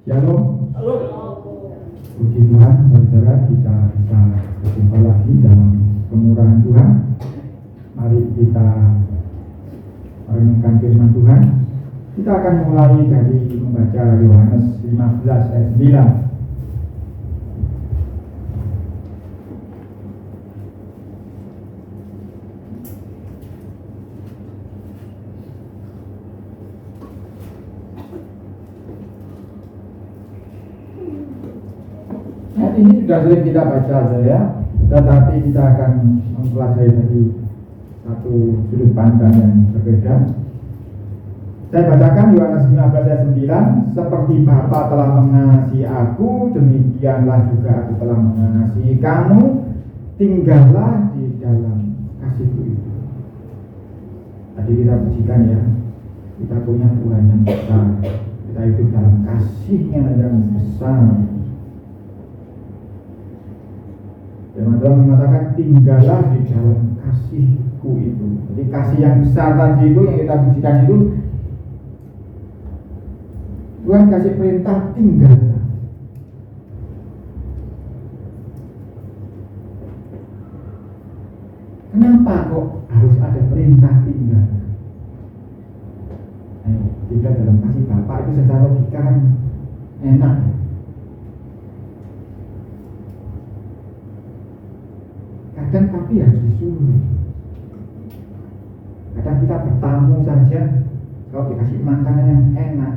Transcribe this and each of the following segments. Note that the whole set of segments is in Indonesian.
Shalom. Puji Tuhan, saudara, kita bisa berjumpa lagi dalam kemurahan Tuhan. Mari kita merenungkan firman Tuhan. Kita akan mulai dari membaca Yohanes 15 ayat 9. Ini sudah sering kita baca ya, tetapi kita akan mempelajari dari satu sudut pandang yang berbeda. Saya bacakan Yohanes 15 ayat 9. Seperti Bapa telah mengasihi aku, demikianlah juga aku telah mengasihi kamu. Tinggallah di dalam kasihku itu. Tadi kita pujikan ya, kita punya Tuhan yang besar, kita hidup dalam kasihnya yang besar. Firman Tuhan mengatakan tinggallah di dalam kasihku itu. Jadi kasih yang besar tadi itu yang kita pujikan itu, Tuhan kasih perintah tinggallah. Kenapa kok harus ada perintah tinggal? Tinggal dalam kasih Bapa itu secara logika kan enak. Kadang tapi harus disuruh. Kadang kita bertamu saja, kalau dikasih makanan yang enak,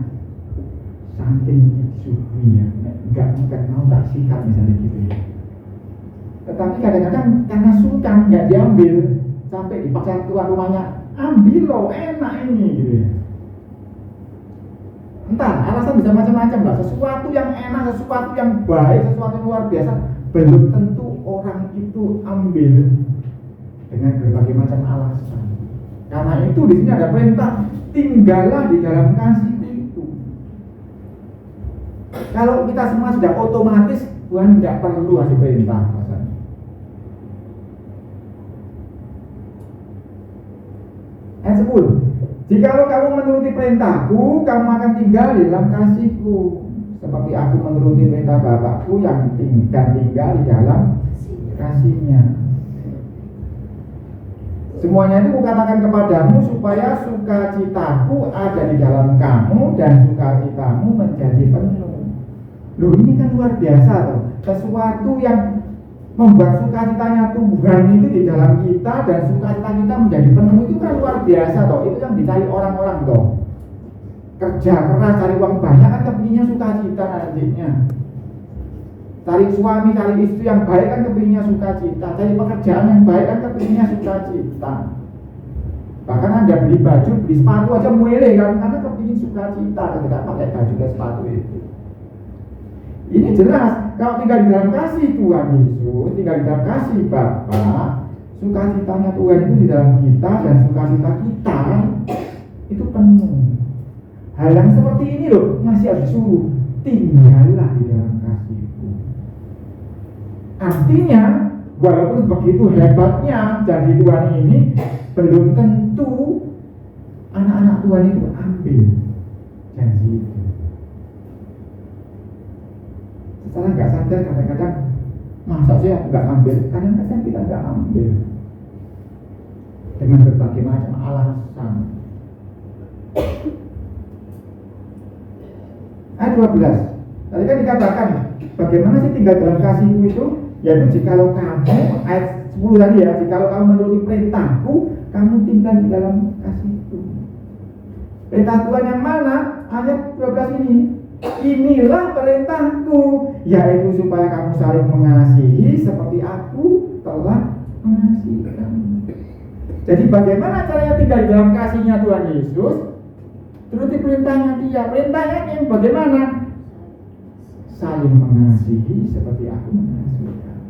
saking disuruhnya, enggak mau tak sikat misalnya gitu ya. Tetapi kadang-kadang karena sultan nggak diambil, sampai dipaksa tuan rumahnya, ambil loh, enak ini gitu ya. Entah, alasan bisa macam-macam lah. Sesuatu yang enak, sesuatu yang baik, sesuatu yang luar biasa, belum tentu orang itu ambil dengan berbagai macam alasan. Karena itu di sini ada perintah tinggallah di dalam kasih itu. Kalau kita semua sudah otomatis, Tuhan tidak perlu kasih perintah. Ayat 10. Jikalau kamu menuruti perintahku, kamu akan tinggal di dalam kasihku, seperti aku menuruti perintah Bapakku yang tinggal di dalam kasihnya. Semuanya itu kukatakan kepadamu supaya sukacitaku ada di dalam kamu dan sukacitamu menjadi penuh. Loh, ini kan luar biasa loh. Sesuatu yang membuat sukacitanya Tuhan itu di dalam kita dan sukacita kita menjadi penuh, itu kan luar biasa toh. Itu yang dicari orang-orang toh. Kerja keras cari uang banyak kan kepinginnya sukacita nantinya. Cari suami, cari istri yang baik kan kepinginnya sukacita. Cari pekerjaan yang baik kan kepinginnya sukacita. Bahkan Anda beli baju, beli sepatu aja mulai kan, karena kepingin sukacita ketika pakai baju dan sepatu itu. Ini jelas, kalau tinggal di dalam kasih Tuhan Yesus, tinggal di dalam kasih Bapa, sukacitanya Tuhan itu di dalam kita dan sukacita kita itu penuh. Hal yang seperti ini loh, masih harus disuruh tinggallah di dalam kasihku. Artinya, walaupun begitu hebatnya jadi Tuhan ini, belum tentu anak-anak Tuhan itu ambil janji itu. Secara nggak sadar kadang-kadang, masa saya nggak ambil? Kadang-kadang kita nggak ambil dengan berbagai macam alasan. Ayat 12. Tadi kan dikatakan bagaimana sih tinggal dalam kasihku itu? Yaitu jikalau kamu, ayat 10 tadi ya, jikalau kamu menuruti perintahku, kamu tinggal di dalam kasihku. Perintah Tuhan yang mana? Ayat 12 ini. Inilah perintahku, yaitu supaya kamu saling mengasihi seperti aku telah mengasihi kamu. Jadi bagaimana caranya tinggal di dalam kasihnya Tuhan Yesus? Turuti perintahnya Dia. Perintahnya yang bagaimana? Saling mengasihi seperti aku mengasihi kamu.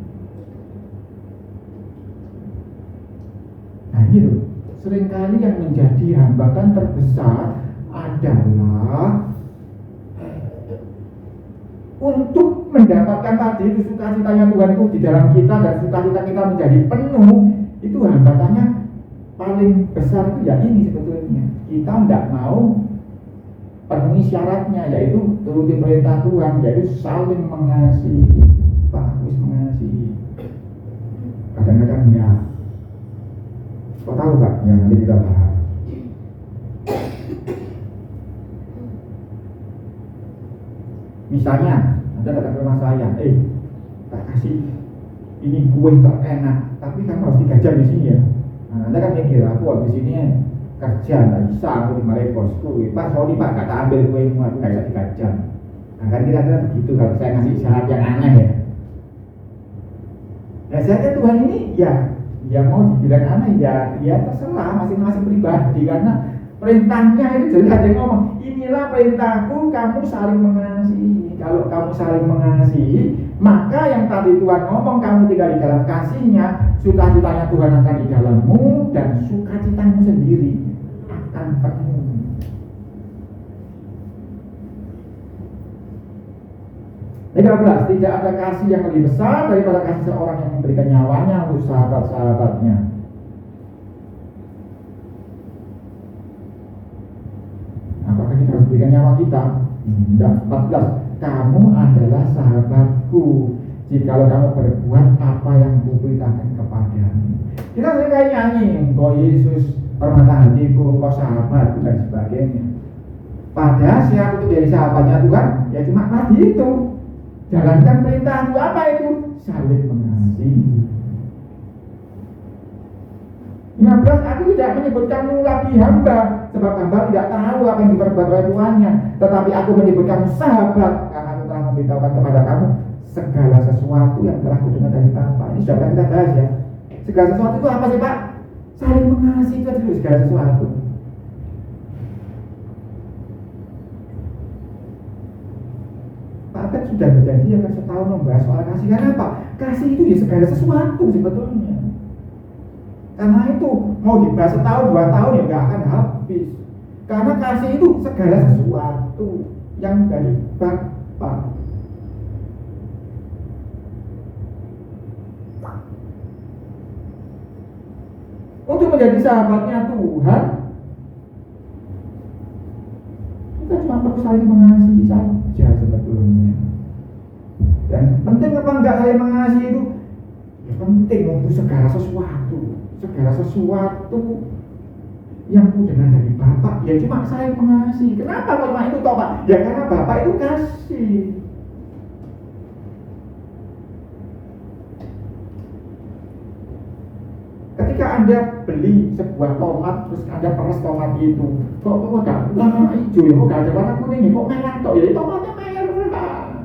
Nah ini loh, seringkali yang menjadi hambatan terbesar adalah untuk mendapatkan tadi itu sukacitanya Tuhan itu di dalam kita dan sukacita kita menjadi penuh, itu hambatannya paling besar itu ya ini sebetulnya. Kita tidak mau penuhi syaratnya, yaitu turuti perintah Tuhan, yaitu saling mengasihi. Pak, harus mengasihi. Kadang-kadang ya, kau tahu Pak, ya nanti kita bahas. Misalnya, Anda datang ke rumah saya, tak kasih ini kue terenak, tapi kamu harus 3 jam di sini ya. Nah, Anda kan mikir, aku habis ini kerja, nggak bisa, aku dimarahin bosku. Pak, sorry Pak, gak tak ambil kuemu, aku nggak bisa 3 jam. Nah, kan kira-kira begitu kalau saya ngasih syarat yang aneh ya. Nah, saya Tuhan ini ya mau dibilang aneh ya terserah masing-masing pribadi, karena perintahnya itu jelas dia ngomong, inilah perintahku, kamu saling mengasihi. Kalau kamu saling mengasihi, maka yang tadi Tuhan ngomong, kamu tinggal di dalam kasihnya, sukacitanya Tuhan akan di dalammu, dan sukacitamu sendiri akan penuh. Belas, tidak ada kasih yang lebih besar daripada kasih seorang yang memberikan nyawanya untuk sahabat-sahabatnya. Apakah kita harus berikan nyawa kita? Tidak. 14. Kamu adalah sahabatku jikalau kamu berbuat apa yang kuperintahkan kepadamu. Kita sering kayak nyanyi, engkau Yesus permata hatiku, engkau sahabatku dan sebagainya. Padahal syarat untuk jadi sahabatnya Tuhan ya cuma tadi itu, jalankan perintahku. Apa itu? Saling mengasihi. 15. Aku tidak menyebut kamu lagi hamba, sebab hamba tidak tahu apa yang diperbuat oleh tuannya, tetapi aku menyebut kamu sahabat, karena aku telah memberitahukan kepada kamu segala sesuatu yang telah kudengar dari Bapa. Ini sudah pernah kita bahas ya. Segala sesuatu itu apa sih Pak? Saling mengasihi itu dulu segala sesuatu. Pak Ted sudah berjanji akan setahun membahas soal kasih. Karena apa? Kasih itu ya segala sesuatu sebetulnya. Karena itu mau dibahas setahun 2 tahun ya nggak akan habis. Karena kasih itu segala sesuatu yang dari Bapa. Untuk menjadi sahabatnya Tuhan, kita cuma perlu saling mengasihi saja sebetulnya. Dan penting apa enggak saling mengasihi itu? Ya penting untuk segala sesuatu yang kudengar dari Bapak, ya cuma saling mengasihi. Kenapa cuma itu toh Pak? Ya karena Bapak itu kasih. Ketika Anda beli sebuah tomat, terus Anda peres tomat itu, kok ada warna hijau ya, kok ada warna kuning ya, kok merah toh ya, tomatnya merah.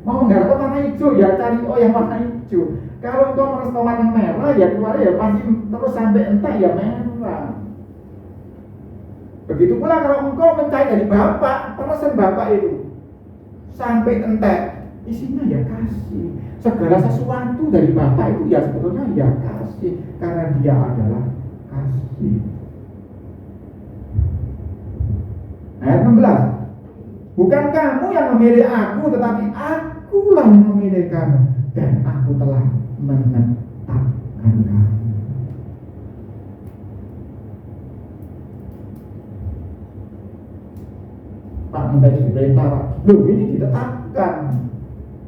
Mau nggak kok warna hijau ya, cari yang warna hijau. Kalau engkau meres tomat yang merah ya keluar ya pasti terus sampai entek ya merah. Begitu pula kalau engkau mencari dari Bapak, peresan Bapak itu sampai entek, isinya ya kasih. Segala sesuatu dari Bapak itu ya sebetulnya ya kasih, karena Dia adalah kasih. Ayat 16. Bukan kamu yang memilih aku, tetapi akulah yang memilih kamu, dan aku telah menetapkan kamu. Pak minta diperintah Pak, loh ini ditetapkan,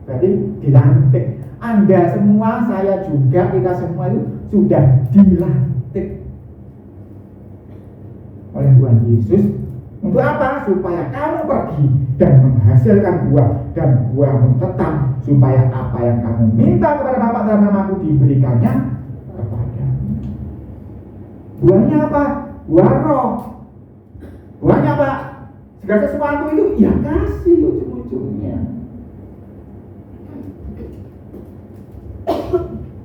berarti dilantik. Anda semua, saya juga, kita semua itu sudah dilantik oleh Tuhan Yesus. Untuk apa? Supaya kamu pergi dan menghasilkan buah, dan buahmu tetap, supaya apa yang kamu minta kepada Bapa dalam namaku diberikannya kepadamu. Buahnya apa? Buah roh. Buahnya apa? Segala sesuatu itu ya kasih ujung-ujungnya.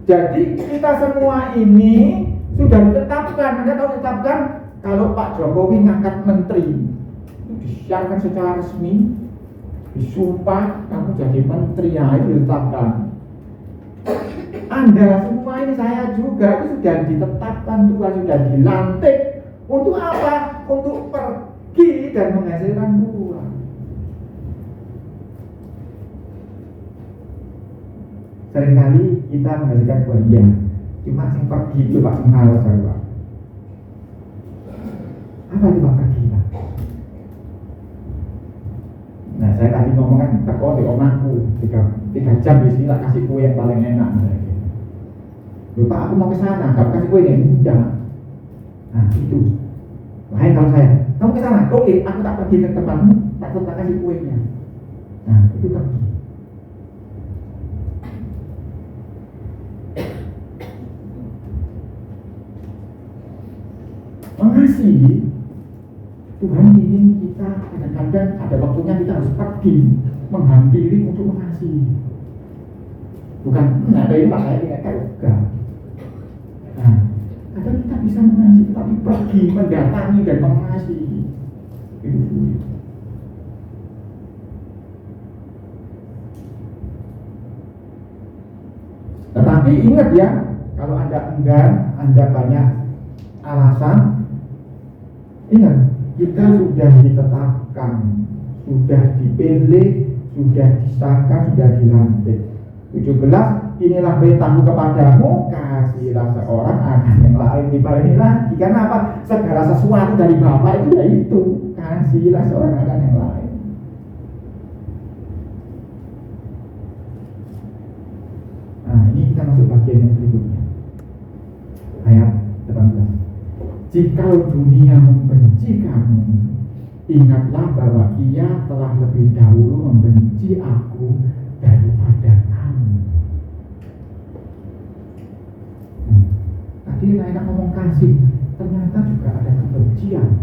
Jadi kita semua ini sudah ditetapkan. Anda tahu ditetapkan kalau Pak Jokowi ngangkat menteri, itu disiarkan secara resmi, disumpah kamu jadi menteri, ya itu ditetapkan. Anda semua ini, saya juga, itu sudah ditetapkan Tuhan, sudah dilantik. Untuk apa? Untuk pergi dan menghasilkan buah. Seringkali kita menghasilkan buah, iya, cuma yang pergi itu Pak, menghalas Pak. Apa itu Pak pergi Pak? kok di omahku 3 jam di sini lah kasih kue yang paling enak gitu. Lupa aku mau ke sana, kamu kasih kue ini enggak. Nah itu lain kalau saya, kamu ke sana, oke, aku tak pergi ke tempatmu, tak kasih kuenya. Nah itu pergi. Mengasihi, Tuhan ingin kita kadang-kadang ada waktunya kita harus pergi menghampiri untuk mengasihi. Bukan, ada ini pak saya tidak tahu. Nah, kadang kita bisa mengasihi, tapi pergi mendatangi dan mengasihi itu sulit. Tetapi ingat ya, kalau Anda enggan, Anda banyak alasan, ingat, kita sudah ditetapkan, sudah dipilih, sudah disahkan, sudah dilantik. 17, inilah perintahku kepadamu, kasihlah seorang akan yang lain. Dibalik lagi, karena apa? Segala sesuatu dari Bapa itu ya itu, kasihlah seorang akan yang lain. Nah ini kita masuk bagian yang berikutnya, ayat 18. Jika dunia membenci kamu, ingatlah bahwa ia telah lebih dahulu membenci aku daripada kamu. Tadi enak ngomong kasih, ternyata juga ada kebencian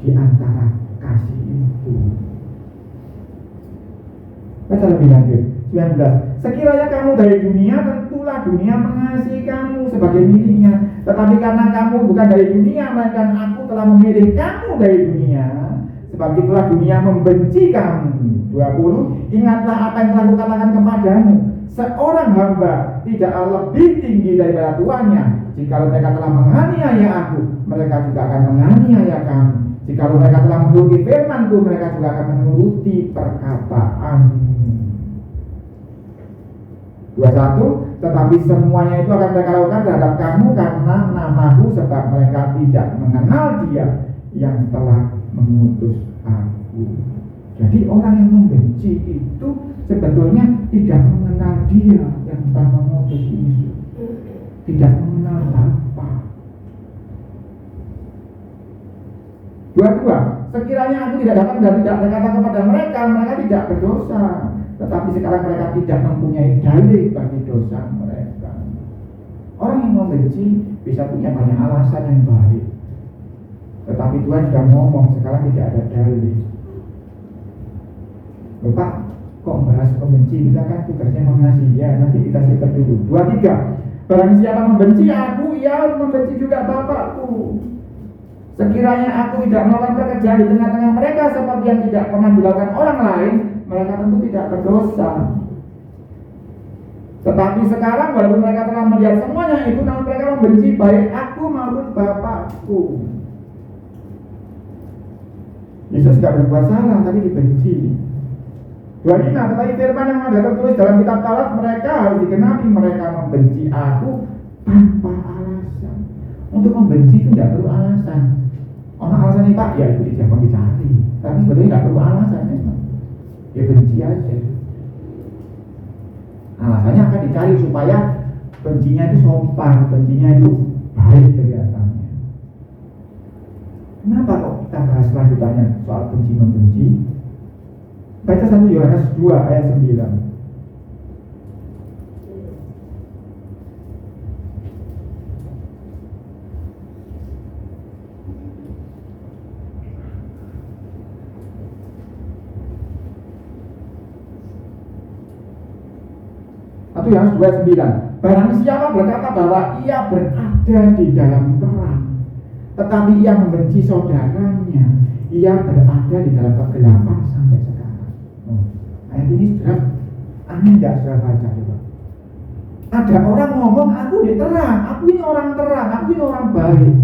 di antara kasih itu. Baca lebih lanjut, 19. Sekiranya kamu dari dunia, tentulah dunia mengasihi kamu sebagai miliknya. Tetapi karena kamu bukan dari dunia, melainkan aku telah memilih kamu dari dunia, sebab itulah dunia membenci kamu. 20. Ingatlah apa yang telah kukatakan kepadamu, seorang hamba tidak lebih tinggi daripada tuannya. Jika mereka telah menganiaya aku, mereka juga akan menganiaya kamu. Jika mereka telah menuruti firmanku, mereka juga akan menuruti perkataanmu. 21. Tetapi semuanya itu akan mereka lakukan terhadap kamu karena namaku, sebab mereka tidak mengenal Dia yang telah mengutus aku. Jadi orang yang membenci itu sebetulnya tidak mengenal Dia yang telah mengutus Yesus, tidak mengenal Bapa. 22. Sekiranya aku tidak datang dan tidak berkata kepada mereka, mereka tidak berdosa. Tetapi sekarang mereka tidak mempunyai dalil bagi dosa mereka. Orang yang membenci bisa punya banyak alasan yang baik, tetapi Tuhan sudah ngomong sekarang tidak ada dalil. Bapak kok bahas pembenci, kita kan tugasnya mengasihi. Ya nanti kita siapkan dulu. 23. Barang siapa membenci aku, ia harus membenci juga Bapakku. Sekiranya aku tidak melakukan pekerjaan di tengah-tengah mereka seperti yang tidak pernah dilakukan orang lain, mereka tentu tidak berdosa. Tetapi sekarang walaupun mereka telah melihat semuanya itu, namun mereka membenci baik aku maupun Bapakku. Yesus tidak berbuat salah, tapi dibenci. 25. Tetapi firman yang ada tertulis dalam kitab Taurat mereka harus digenapi. Mereka membenci aku tanpa alasan. Untuk membenci itu tidak perlu alasan. Orang alasannya Pak, ya itu tidak dicari. Tapi sebetulnya tidak perlu alasan memang. Ya benci aja. Alasannya akan dicari supaya bencinya itu sopan, bencinya itu baik kelihatannya. Kenapa kok kita bahas lanjutannya soal benci membenci? Baca 1 Yohanes 2 ayat 9. Atau yang 29. Barang siapa berkata bahwa ia berada di dalam terang, tetapi ia membenci saudaranya, ia berada di dalam kegelapan sampai sekarang. Ayat ini sudah aneh tidak sudah baca coba. Ada orang ngomong aku di terang, aku ini orang terang, aku ini orang baik.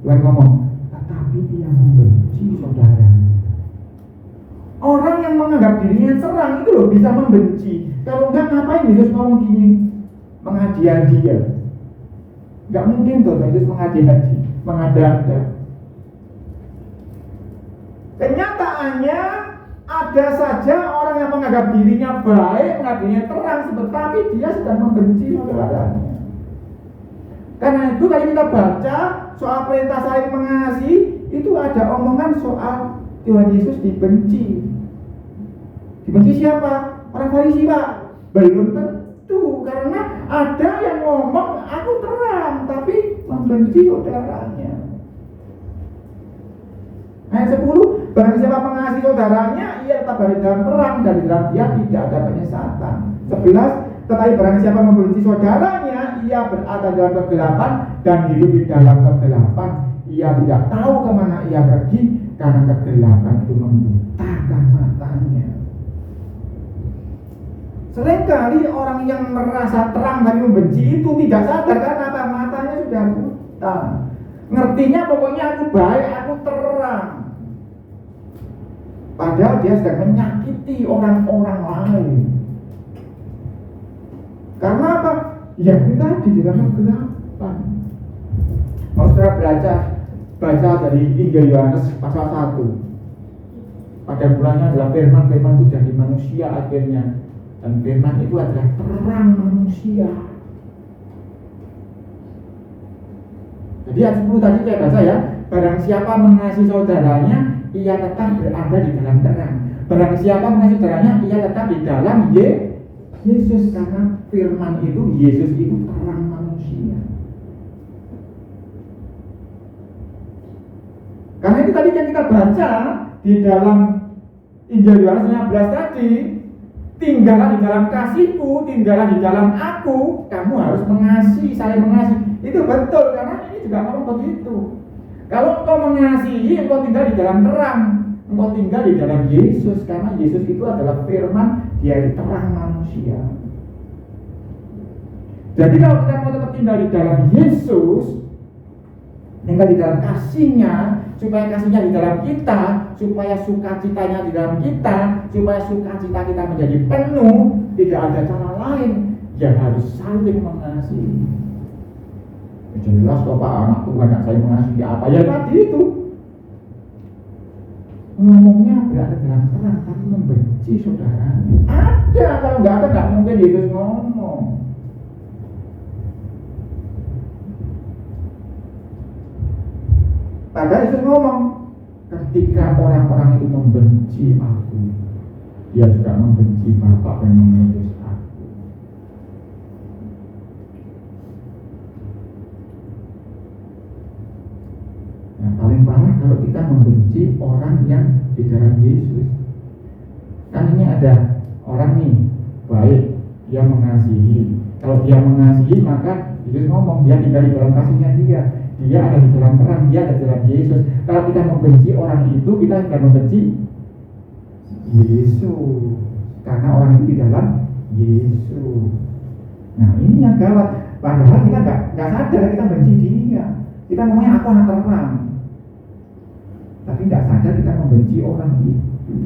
Tuhan ngomong, tetapi dia membenci saudaranya. Orang yang menganggap dirinya terang itu loh bisa membenci. Kalau enggak ngapain Yesus ngomong gini? Mengadi-adi dia. Enggak mungkin tuh Yesus mengadi-adi, mengada-ada. Kenyataannya ada ada saja orang yang menganggap dirinya baik, menganggap dirinya terang, tetapi dia sedang membenci saudaranya. Karena itu tadi kita baca soal perintah saling mengasihi, itu ada omongan soal Tuhan Yesus dibenci. Dibenci siapa? Orang Farisi, Pak? Belum tentu, karena ada yang ngomong aku terang, tapi membenci saudaranya. Ayat 10, barang siapa mengasihi saudaranya, ia tetap ada dalam terang, dan di dalam dia tidak ada penyesatan. 11, tetapi barang siapa membenci saudaranya, ia berada dalam kegelapan dan hidup di dalam kegelapan. Ia tidak tahu kemana ia pergi, karena kegelapan itu membutakan matanya. Seringkali orang yang merasa terang tapi membenci itu tidak sadar karena apa? Matanya sudah buta. Ngertinya pokoknya aku baik, aku terang. Padahal dia sedang menyakiti orang-orang lain. Karena apa? Ya kita di dalam kegelapan. Mau saudara baca dari Injil Yohanes pasal 1. Pada mulanya adalah firman itu jadi manusia akhirnya. Dan firman itu adalah terang manusia. Jadi ayat 10 tadi saya baca ya, barang siapa mengasihi saudaranya, ia tetap berada di dalam terang. Barang siapa mengasihi saudaranya, ia tetap di dalam Yesus, karena firman itu, Yesus itu terang manusia. Karena itu tadi yang kita baca di dalam Injil Yohanes 15 tadi, tinggallah di dalam kasihku, tinggallah di dalam aku, kamu harus mengasihi, saling mengasihi. Itu betul, karena ini juga ngomong begitu. Kalau engkau mengasihi, engkau tinggal di dalam terang, engkau tinggal di dalam Yesus, karena Yesus itu adalah firman, dia itu terang manusia. Jadi kalau kita mau tetap tinggal di dalam Yesus, tinggal di dalam kasihnya, supaya kasihnya di dalam kita, supaya sukacitanya di dalam kita, supaya sukacita kita menjadi penuh, tidak ada cara lain, ya harus saling mengasihi. Jelas kok Pak, anak Tuhan yang saya mengasihi apa ya tadi itu. Ngomongnya berada dalam terang, tapi membenci saudaranya. Ada, kalau nggak ada nggak mungkin Yesus ngomong. Padahal Yesus ngomong, ketika orang-orang itu membenci aku, dia juga membenci Bapa yang mengutus aku. Yang paling parah kalau kita membenci orang yang di dalam Yesus. Kan ini ada orang nih baik, dia mengasihi. Kalau dia mengasihi, maka Yesus ngomong dia tinggal di dalam kasihnya dia ada di dalam terang, dia ada di dalam Yesus. Kalau kita membenci orang itu, kita akan membenci Yesus, karena orang itu di dalam Yesus. Nah ini yang gawat. Padahal kita nggak sadar kita benci dia. Kita ngomongnya aku anak terang, tapi nggak sadar kita membenci orang itu.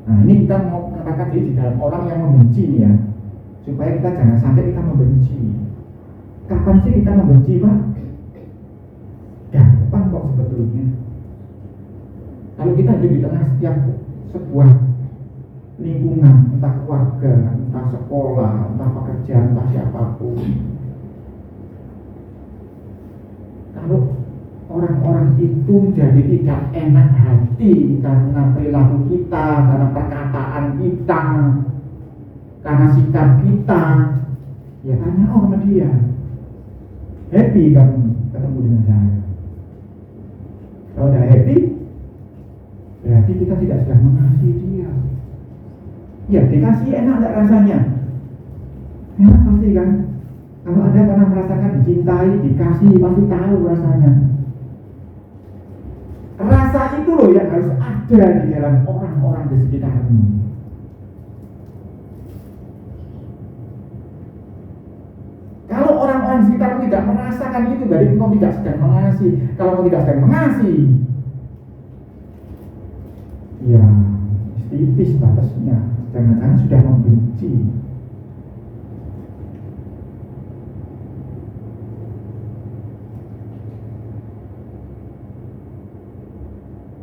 Nah ini kita mau katakan di dalam orang yang membenci ya, supaya kita jangan sampai kita membenci. Kapan sih kita membenci, Pak? Gampang kok sebetulnya. Kalau kita hidup di tengah setiap sebuah lingkungan, entah keluarga, entah sekolah, entah pekerjaan, entah siapapun, kalau orang-orang itu jadi tidak enak hati karena perilaku kita, karena perkataan kita, karena sikap kita, ya tanya sama dia, happy kamu ketemu dengan saya? Kalau udah happy, berarti kita tidak sedang mengasihi dia. Ya dikasih enak gak rasanya? Enak pasti kan? Kalau Anda pernah merasakan dicintai, dikasih, pasti tahu rasanya. Rasa itu loh yang harus ada di dalam orang-orang di sekitarmu. Kalau orang-orang di sekitarmu tidak merasakan itu, berarti engkau tidak sedang mengasihi. Kalau engkau tidak sedang mengasihi, ya tipis batasnya. Jangan-jangan sudah membenci.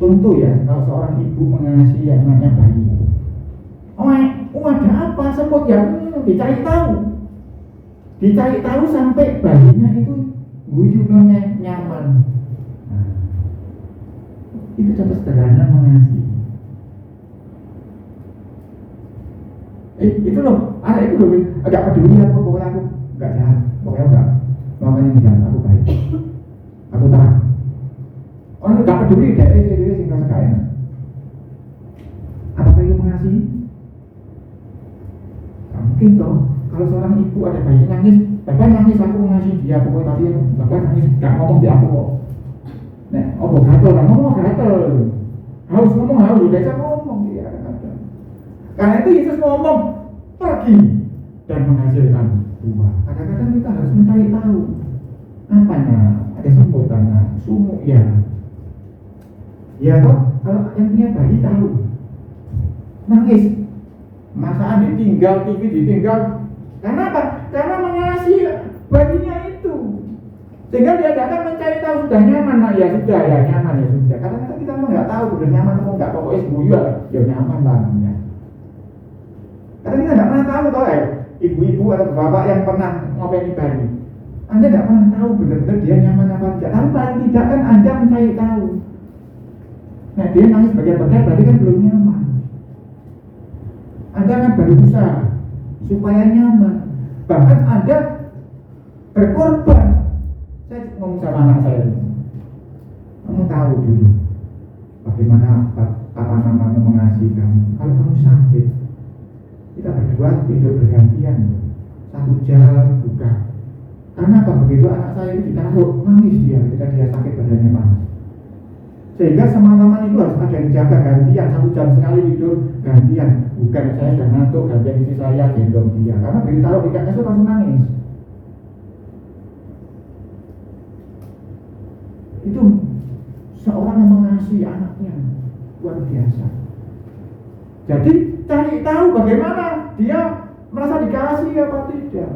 Contoh ya, kalau seorang ibu mengasihi anaknya bayi, ada apa? Semut ya, dicari tahu sampai bayinya itu guyunya nyaman. Nah, itu contoh sederhana mengasihi. Itu loh, anak itu loh, agak peduli aku, pokoknya aku nggak jahat, pokoknya nggak melakukan yang jahat, aku baik, aku tahan. Orang nggak peduli dari sehingga sekalian. Apakah itu mengasihi? Nah, mungkin toh, kalau seorang ibu ada bayi nangis, bapak nangis aku mengasihi dia, pokoknya tadi bapak nangis nggak ngomong di aku kok. Nah, gatel, ngomong gatel, harus udah saya ngomong dia. Karena itu Yesus ngomong pergi dan menghasilkan buah. Kadang-kadang kita harus mencari tahu apanya, ada sebutannya sumuk ya. Ya toh, kalau yang punya bayi tahu nangis, masakan ditinggal, TV ditinggal, karena apa? Karena mengasihi bayinya itu. Sehingga dia datang mencari tahu sudah nyaman, nah ya sudah ya nyaman ya sudah. Karena kita memang nggak tahu sudah nyaman atau nggak, pokoknya sebuah ya nyaman lah namanya. Karena kita nggak pernah tahu toh ibu-ibu atau bapak yang pernah ngopeni bayi, Anda nggak pernah tahu benar-benar dia nyaman apa tidak. Tapi paling tidak kan Anda mencari tahu. Nah dia nangis bagian-bagian berarti kan belum nyaman. Anda kan berusaha supaya nyaman. Bahkan Anda berkorban. Saya ngomong sama anak saya, kamu tahu dulu bagaimana papa mamamu mengasihi kamu. Kalau kamu sakit, kita berdua tidur bergantian 1 jam buka. Karena apa? Begitu anak saya itu ditaruh, nangis dia ketika dia sakit badannya panas. Sehingga semalaman itu harus ada yang jaga gantian, 1 jam sekali tidur gantian. Bukan saya sudah ngantuk, gantian istri saya gendong dia. Karena begitu taruh di kasur langsung nangis. Itu seorang yang mengasihi anaknya luar biasa. Jadi cari tahu bagaimana dia merasa dikasihi apa tidak.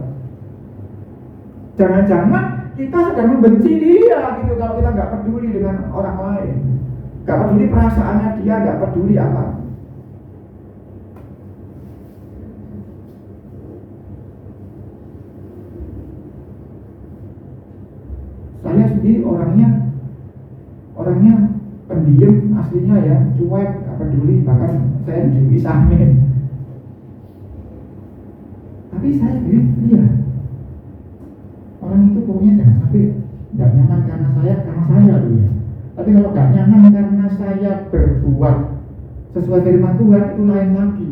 Jangan-jangan kita sedang membenci dia gitu kalau kita nggak peduli dengan orang lain, nggak peduli perasaannya dia, nggak peduli apa. Saya sendiri orangnya pendiam aslinya ya, cuek, nggak peduli, bahkan saya juga samin. Tapi saya lihat orang itu pokoknya jangan sampai nggak nyaman karena saya dulu ya. Tapi kalau nggak nyaman karena saya berbuat sesuai firman Tuhan itu lain lagi.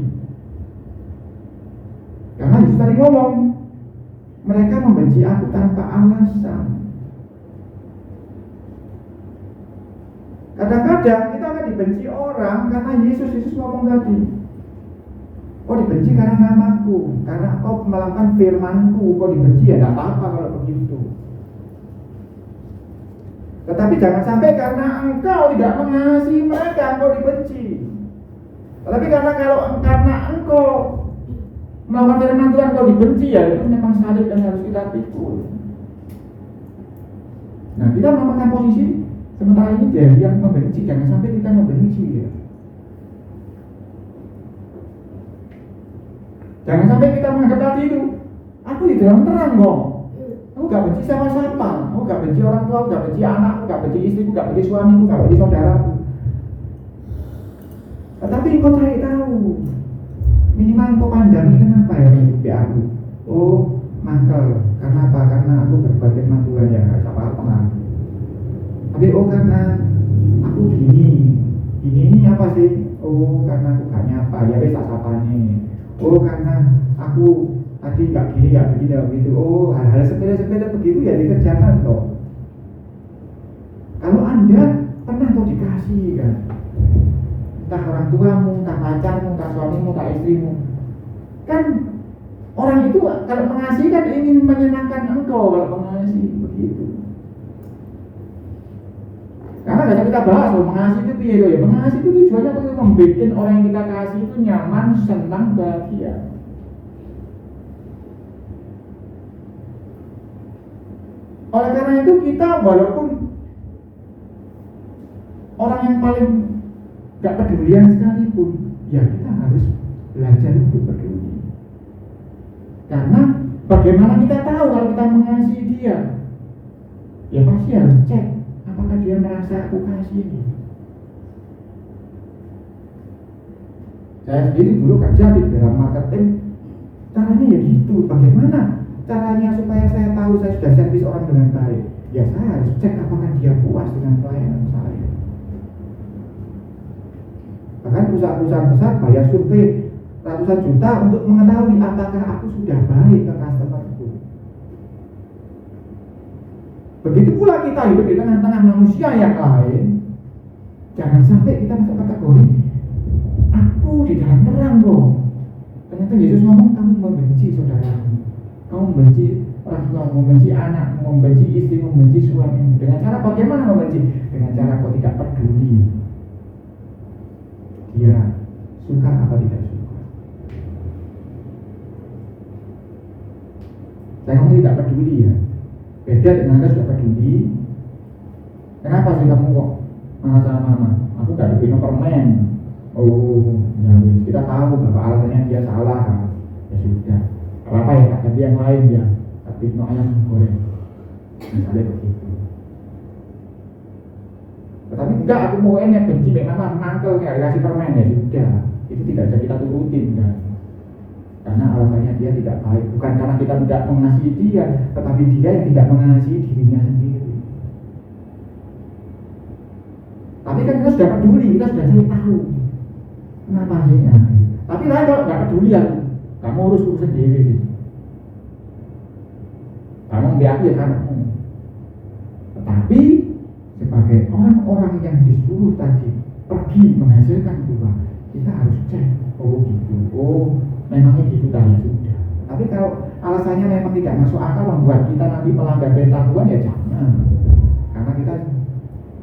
Karena Yesus tadi ngomong, mereka membenci aku tanpa alasan. Kadang-kadang kita akan dibenci orang karena Yesus ngomong tadi. Kok dibenci karena namaku, karena kau melakukan firmanku, kau dibenci ya tidak apa-apa kalau begitu. Tetapi jangan sampai karena engkau tidak mengasihi mereka, engkau dibenci. Tetapi karena engkau melakukan firman Tuhan, engkau dibenci, ya itu memang salib dan harus kita pikul. Nah kita melakukan posisi sementara ini dari yang membenci, jangan sampai kita membenci ya. Jangan sampai kita menganggap tadi itu, aku di dalam terang kok. Aku gak benci sama siapa, aku gak benci orang tua, aku gak benci anakku, gak benci istriku, gak benci suamiku, gak benci saudaraku. Tetapi kau cari tahu, minimal kau pandangi kenapa ya hidup aku. Oh, mangkel, karena apa? Karena aku berbuat firman Tuhan ya, gak apa-apa. Tapi karena aku ini apa sih? Oh, karena aku gak nyapa, ya wis tak sapane. Oh, karena aku tadi gak gini begitu. Oh, hal-hal sepele-sepele begitu ya dikerjakan toh. Kalau Anda pernah tuh dikasih kan, entah orang tuamu, entah pacarmu, entah suamimu, entah istrimu, kan orang itu kalau mengasihi kan ingin menyenangkan engkau kalau mengasihi begitu. Karena nggak bisa kita bahas loh, mengasihi itu piye ya? Mengasihi itu tujuannya untuk membuat orang yang kita kasih itu nyaman, senang, bahagia. Oleh karena itu kita walaupun orang yang paling gak pedulian sekalipun, ya kita harus belajar untuk peduli. Karena bagaimana kita tahu kalau kita mengasihi dia? Ya pasti harus cek apakah dia merasa aku kasih. Saya sendiri dulu kerja di dalam marketing, caranya ya gitu. Bagaimana caranya supaya saya tahu saya sudah servis orang dengan baik? Ya saya harus cek apakah dia puas dengan pelayanan saya. Bahkan perusahaan-perusahaan besar bayar survei ratusan juta untuk mengetahui apakah aku sudah baik ke customerku. Begitu pula kita hidup di tengah-tengah manusia yang lain. Jangan sampai kita masuk kategori aku di dalam terang dong. Ternyata Yesus ngomong kamu membenci saudaramu, kamu membenci orang tua, membenci anak, membenci istri, membenci suami. Dengan cara bagaimana membenci? Dengan cara kau tidak peduli dia suka apa tidak suka. Saya ngomong tidak peduli ya. Beda dengan Anda sudah peduli. Kenapa sih kamu kok marah sama mama? Aku gak dibeliin permen. Oh, ya kita tahu bahwa alasannya dia salah kan. Ya sudah. Apa ya, tak ganti yang lain ya. Tapi no ayam goreng. Misalnya begitu. Tetapi enggak, aku mau enak benci memang mangkel kayak kasih permen ya sudah. Itu tidak bisa kita turutin kan. Karena alasannya dia tidak baik, bukan karena kita tidak mengasihi dia, tetapi dia yang tidak mengasihi dirinya sendiri. Tapi kan kita sudah peduli, kita sudah cari tahu kenapa sih. Tapi lain kalau nggak peduli ya, kamu urus sendiri. Kamu dia aku ya kamu. Tetapi sebagai orang-orang yang disuruh tadi pergi menghasilkan buah, kita harus cek. Oh gitu. Oh memangnya gitu dah ya sudah. Tapi kalau alasannya memang tidak masuk akal membuat kita nanti melanggar perintah Tuhan ya jangan. Karena kita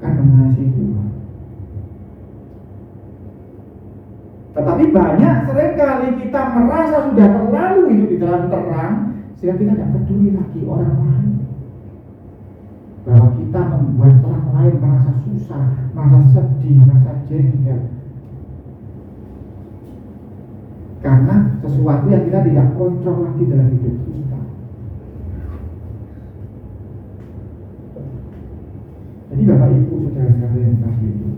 kan mengasihi Tuhan. Tetapi banyak seringkali kita merasa sudah terlalu hidup di dalam terang sehingga kita tidak peduli lagi orang lain. Bahwa kita membuat orang lain merasa susah, merasa sedih, merasa jengkel. Karena sesuatu yang kita tidak kontrol lagi dalam hidup kita. Jadi Bapak Ibu saudara sekalian kasih itu,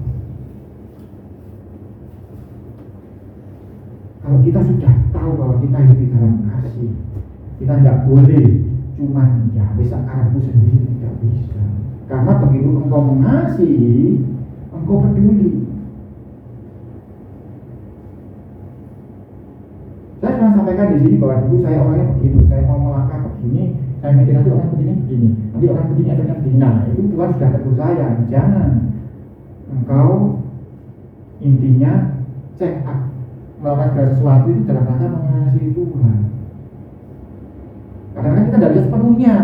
kalau kita sudah tahu bahwa kita hidup di dalam kasih, kita tidak boleh cuma ya bisa karepmu sendiri, tidak bisa. Karena begitu engkau mengasihi, engkau peduli. Saya pernah sampaikan di sini bahwa dulu saya orangnya begitu, saya mau melangkah begini, saya mikir nanti orang begini, nanti orang begini efeknya begini. Nah, itu Tuhan sudah tegur saya, jangan. Engkau intinya cek up, melakukan segala sesuatu itu dalam rangka mengasihi Tuhan. Kadang-kadang kita tidak bisa sepenuhnya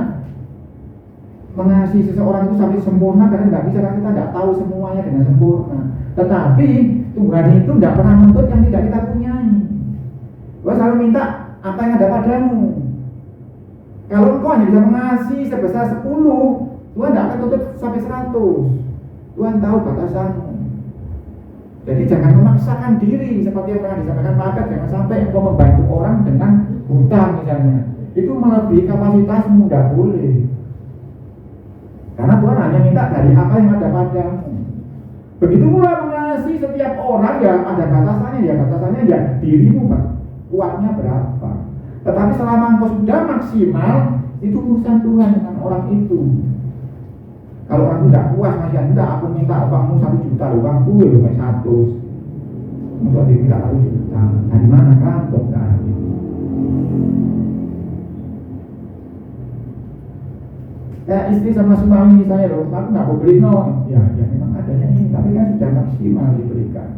mengasihi seseorang itu sampai sempurna, karena nggak bisa, karena kita tidak tahu semuanya dengan sempurna. Tetapi Tuhan itu tidak pernah menuntut yang tidak kita punyai. Tuhan selalu minta apa yang ada padamu. Kalau engkau hanya bisa mengasihi sebesar 10, Tuhan tidak akan tuntut sampai 100. Tuhan tahu batasanmu. Jadi jangan memaksakan diri seperti yang pernah disampaikan Pak Agat. Jangan sampai engkau membantu orang dengan hutang misalnya. Itu melebihi kapasitasmu, tidak boleh. Karena Tuhan hanya minta dari apa yang ada padamu. Begitu pula mengasihi setiap orang ya ada batasannya, ya dirimu Pak. Kuatnya berapa. Tetapi selama engkau sudah maksimal, itu urusan Tuhan dengan orang itu. Kalau orang itu tidak puas, masih enggak, aku minta uangmu 1 juta, uangku ya sampai 100. Maksudnya dia tidak 1 juta. Dari mana kan? Bukan gitu. Kayak istri sama suami misalnya loh, aku nggak mau beli no. Ya memang adanya ini, tapi kan sudah maksimal diberikan.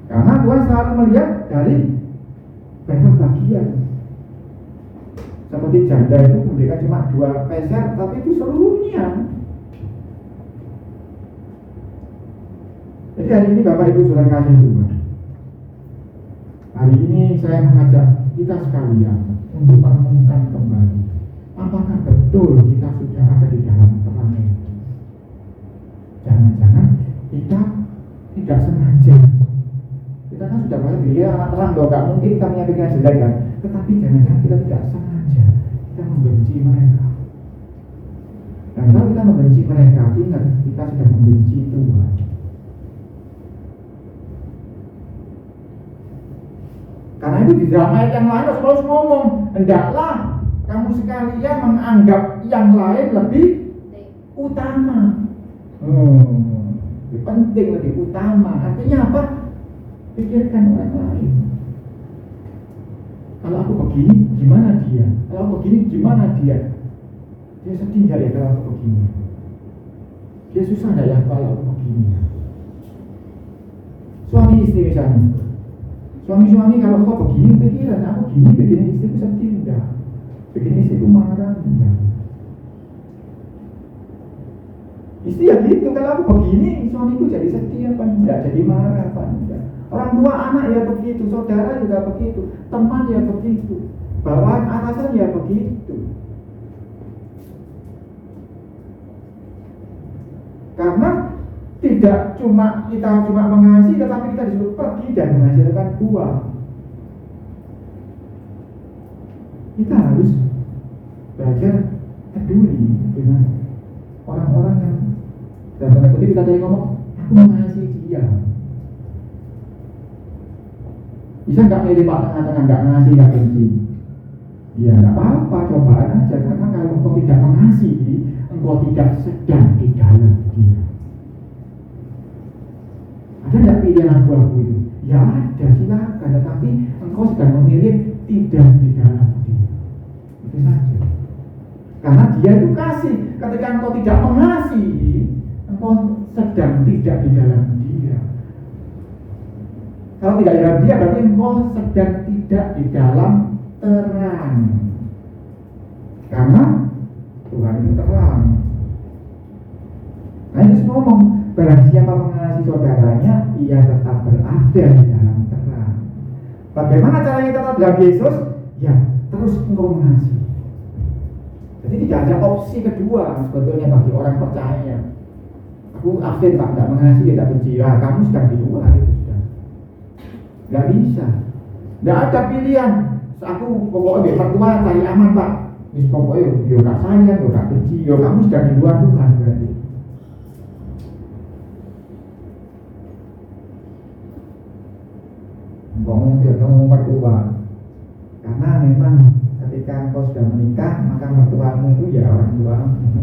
Karena Tuhan selalu melihat dari banyak bagian. Seperti janda itu memberikan cuma 2 peser, tapi itu seluruhnya. Jadi hari ini Bapak Ibu saudara kasih Tuhan, hari ini saya mengajak kita sekalian untuk merenungkan kembali, apakah betul kita sudah ada di dalam terang itu? dia anak terang dong, gak mungkin kita punya pikiran jelek kan. Tetapi jangan-jangan kita tidak sengaja kita membenci mereka. Dan kalau kita membenci mereka, ingat kita sudah membenci Tuhan. Karena itu di dalam ayat yang lain Rasulullah ngomong, hendaklah kamu sekalian menganggap yang lain lebih utama. Lebih penting, lebih utama. Artinya apa? Pikirkan orang lain. Kalau aku begini, gimana dia? Kalau aku begini, gimana dia? Dia sedih nggak ya kalau aku begini? Dia susah nggak ya kalau aku begini? Suami istri misalnya. Suami-suami kalau kau begini, pikiran aku begini istriku sedih enggak? Begini istriku marah enggak? Istri ya gitu, kalau aku begini suamiku jadi sedih apa enggak? Jadi marah apa enggak? Orang tua anak ya begitu, saudara juga begitu, teman ya begitu, bawahan atasan ya begitu. Karena tidak kita cuma mengasihi, tetapi kita disuruh pergi dan menghasilkan buah. Kita harus belajar peduli dengan orang-orang yang dalam tanda kutip kita tadi ngomong, aku mengasihi dia. Bisa nggak milih pak tengah-tengah, nggak mengasihi, nggak benci? Ya nggak apa-apa, cobaan aja. Karena kalau engkau tidak mengasihi, engkau tidak sedang di dalam dia. Ada nggak pilihan abu-abu itu? Ya ada, silakan. Tetapi engkau sedang memilih tidak di dalam dia. Itu saja. Karena dia itu kasih. Ketika engkau tidak mengasihi, engkau sedang tidak di dalam dia. Kalau tidak di dalam dia, berarti engkau sedang tidak di dalam terang. Karena Tuhan itu terang. Nah Yesus ngomong, barang siapa mengasihi saudaranya, ia tetap berada di dalam terang. Bagaimana caranya tetap dalam Yesus? Ya, terus engkau mengasihi. Jadi tidak ada opsi kedua sebetulnya bagi orang percaya. Aku akhir pak, tidak mengasihi, tidak benci. Ya, kamu sedang di luar itu sudah. Tidak bisa. Tidak ada pilihan. Aku pokoknya mertua cari aman pak. Mis pokoknya, yo gak sayang, yo gak benci, yo kamu sedang di luar Tuhan berarti. Kamu mertua, karena memang ketika engkau sudah menikah, maka mertuamu itu ya orang tuamu.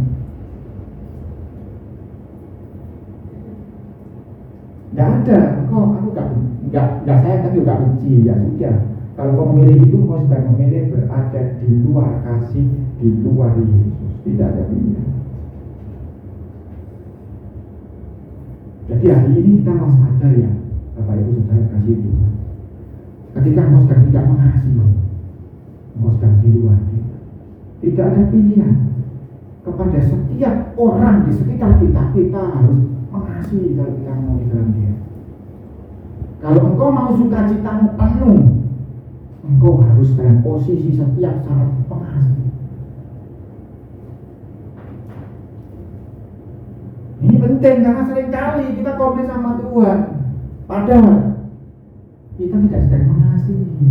Tidak ada, aku gak sayang tapi gak benci, ya sudah. Kalau kau memilih itu, kau sedang memilih berada di luar kasih, di luar Yesus. Tidak ada pilihan. Jadi hari ini kita harus sadar ya, Bapak Ibu Saudara kasih Tuhan. Ketika engkau sedang tidak mengasihi, engkau sedang di luar dia. Tidak ada pilihan. Kepada setiap orang di sekitar kita, kita harus mengasihi kalau kita mau di dalam dia. Kalau engkau mau sukacitamu penuh, engkau harus dalam posisi setiap saat mengasihi. Ini penting karena seringkali kita komplain sama Tuhan, padahal kita tidak sedang mengasihi.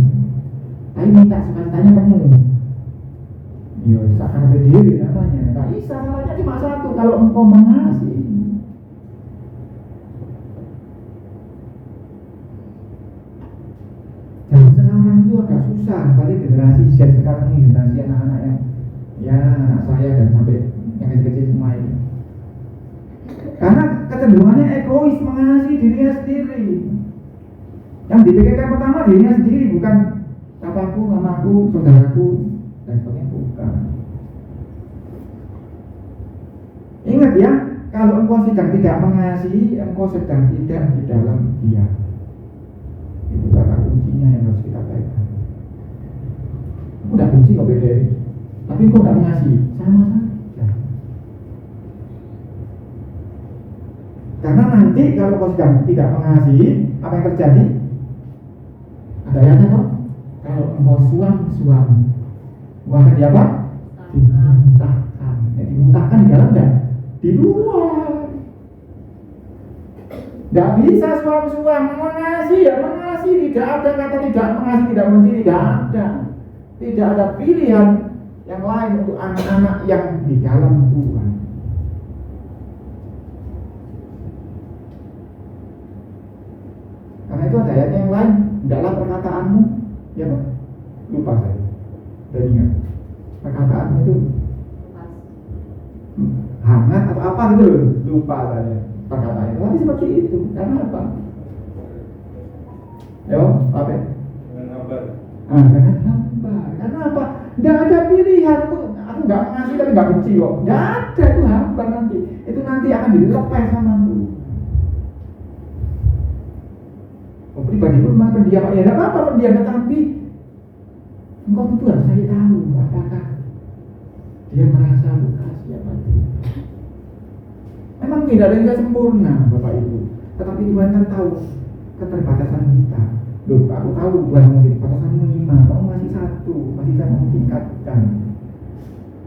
Tapi minta sukacitanya penuh. Ya, akan berdiri namanya. Tak bisa, salahnya cuma satu, kalau engkau mengasihi. Dan sekarang itu agak susah, balik generasi Z sekarang ini, generasi anak-anak yang ya anak saya dan sampai yang kecil-kecil semua ini. Karena kecenderungannya egois, mengasihi dirinya sendiri. Yang dipikirkan pertama dirinya sendiri, bukan papaku, mamaku, saudaraku dan sebagainya, bukan. Ingat ya, kalau engkau sedang tidak mengasihi, engkau sedang tidak di dalam dia. Itu kata kuncinya yang harus kita pegang. Aku tidak benci kok beda, tapi engkau tidak mengasihi, sama saja. Karena nanti kalau engkau sedang tidak mengasihi, apa yang terjadi? Ada ayatnya toh? Kalau engkau suam, akan di apa? Dimuntahkan. Dimuntahkan di dalam dan di luar. Tidak bisa suam-suam, mengasihi ya mengasihi, tidak ada kata tidak mengasihi, tidak benci, tidak ada. Tidak ada pilihan yang lain untuk anak-anak yang di dalam Tuhan. Karena itu ada ayat yang lain, tidaklah perkataanmu, ya Pak? Lupa saya, dan ingat perkataanmu itu hangat atau apa gitu, lupa saya perkataannya. Tapi seperti itu, karena apa? Ya Pak, apa? Dengan hambar. Dengan hambar. Karena apa? Tidak ada pilihan tuh. Aku nggak ngasih tapi nggak benci kok. Nggak ada, itu hambar nanti. Itu nanti akan dilepas sama Tuhan. Oh, pribadi pun memang pendiam, ya tidak apa-apa pendiam, tapi engkau itu harus saya tahu apakah dia merasa kasih apa tidak. Memang tidak ada yang sempurna Bapak Ibu, tetapi Tuhan kan tahu keterbatasan kita. Loh, aku tahu Tuhan mungkin batasanmu 5, kamu masih 1, masih saya mau tingkatkan.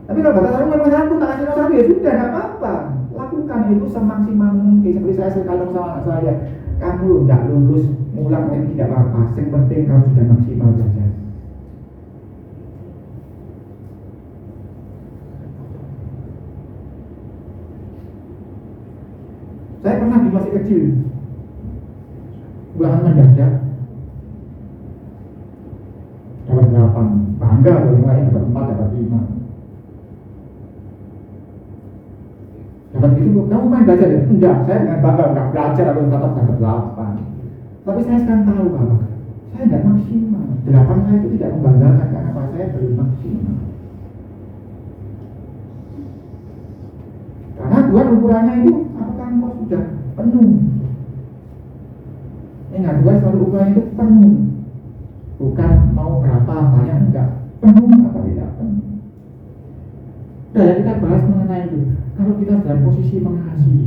Tapi kalau batasanmu memang 1, tak kasih 1 ya sudah, tidak apa-apa. Lakukan itu semaksimal mungkin. Seperti saya sekali sama anak saya, kamu tidak lulus mulang ini tidak apa-apa, yang penting kamu sudah maksimal belajar. Saya pernah di masih kecil ulangan mendadak dapat 8, bangga kalau yang lain dapat 4, dapat 5. Dapat gitu, kamu main belajar ya? Enggak, saya dengan bangga enggak belajar atau tetap dapat 8. Tapi saya sekarang tahu Bapak, saya tidak maksimal. 8 saya itu tidak membanggakan karena apa, saya belum maksimal. Karena Tuhan ukurannya itu apakah engkau sudah penuh. Ingat, Tuhan selalu ukurannya itu penuh, bukan mau berapa banyak, enggak, penuh apa tidak penuh. Nah, ya kita bahas mengenai itu. Kalau kita dalam posisi mengasihi,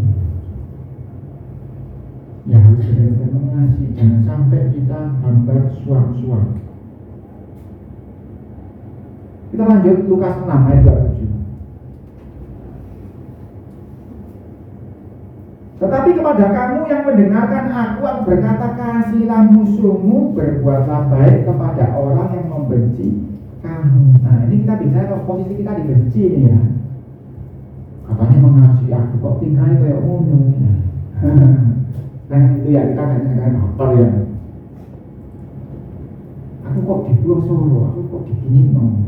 ya harus benar-benar mengasihi, jangan sampai kita hambar suam-suam. Kita lanjut Lukas 6 ayat 27. Tetapi kepada kamu yang mendengarkan aku berkata, kasihilah musuhmu, berbuatlah baik kepada orang yang membenci kamu. Nah, ini kita bicara kalau posisi kita dibenci nih ya. Katanya mengasihi aku, kok tingkahnya kayak ngono. Karena itu ya, kita kadang-kadang baper ya. Aku kok di Pulau Solo, aku kok di gini no.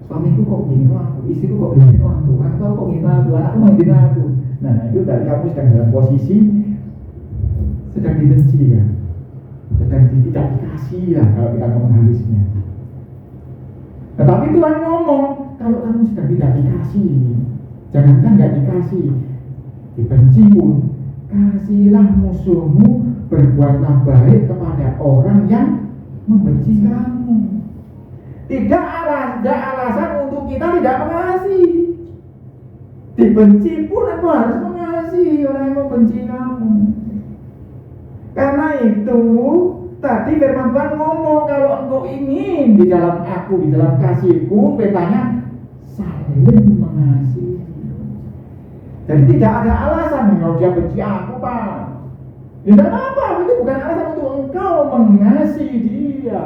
Suamiku kok gini aku, istriku kok gini aku, orang tua kok gini aku, anakku mau gini aku. Nah, itu dari kamu sedang dalam posisi sedang dibenci kan, sedang tidak dikasih ya kalau kita ngomong halusnya. Tetapi Tuhan ngomong, kalau kamu sedang tidak dikasih, jangankan tidak dikasih, dibenci pun, kasihilah musuhmu, berbuatlah baik kepada orang yang membenci kamu. Tidak alasan untuk kita tidak mengasihi. Dibenci pun aku harus mengasihi orang yang membenci kamu. Karena itu tadi firman Tuhan ngomong, kalau engkau ingin di dalam aku, di dalam kasihku, petanya saling mengasihi. Jadi tidak ada alasan kalau dia benci aku Pak. Ya tidak apa-apa, itu bukan alasan untuk engkau mengasihi dia.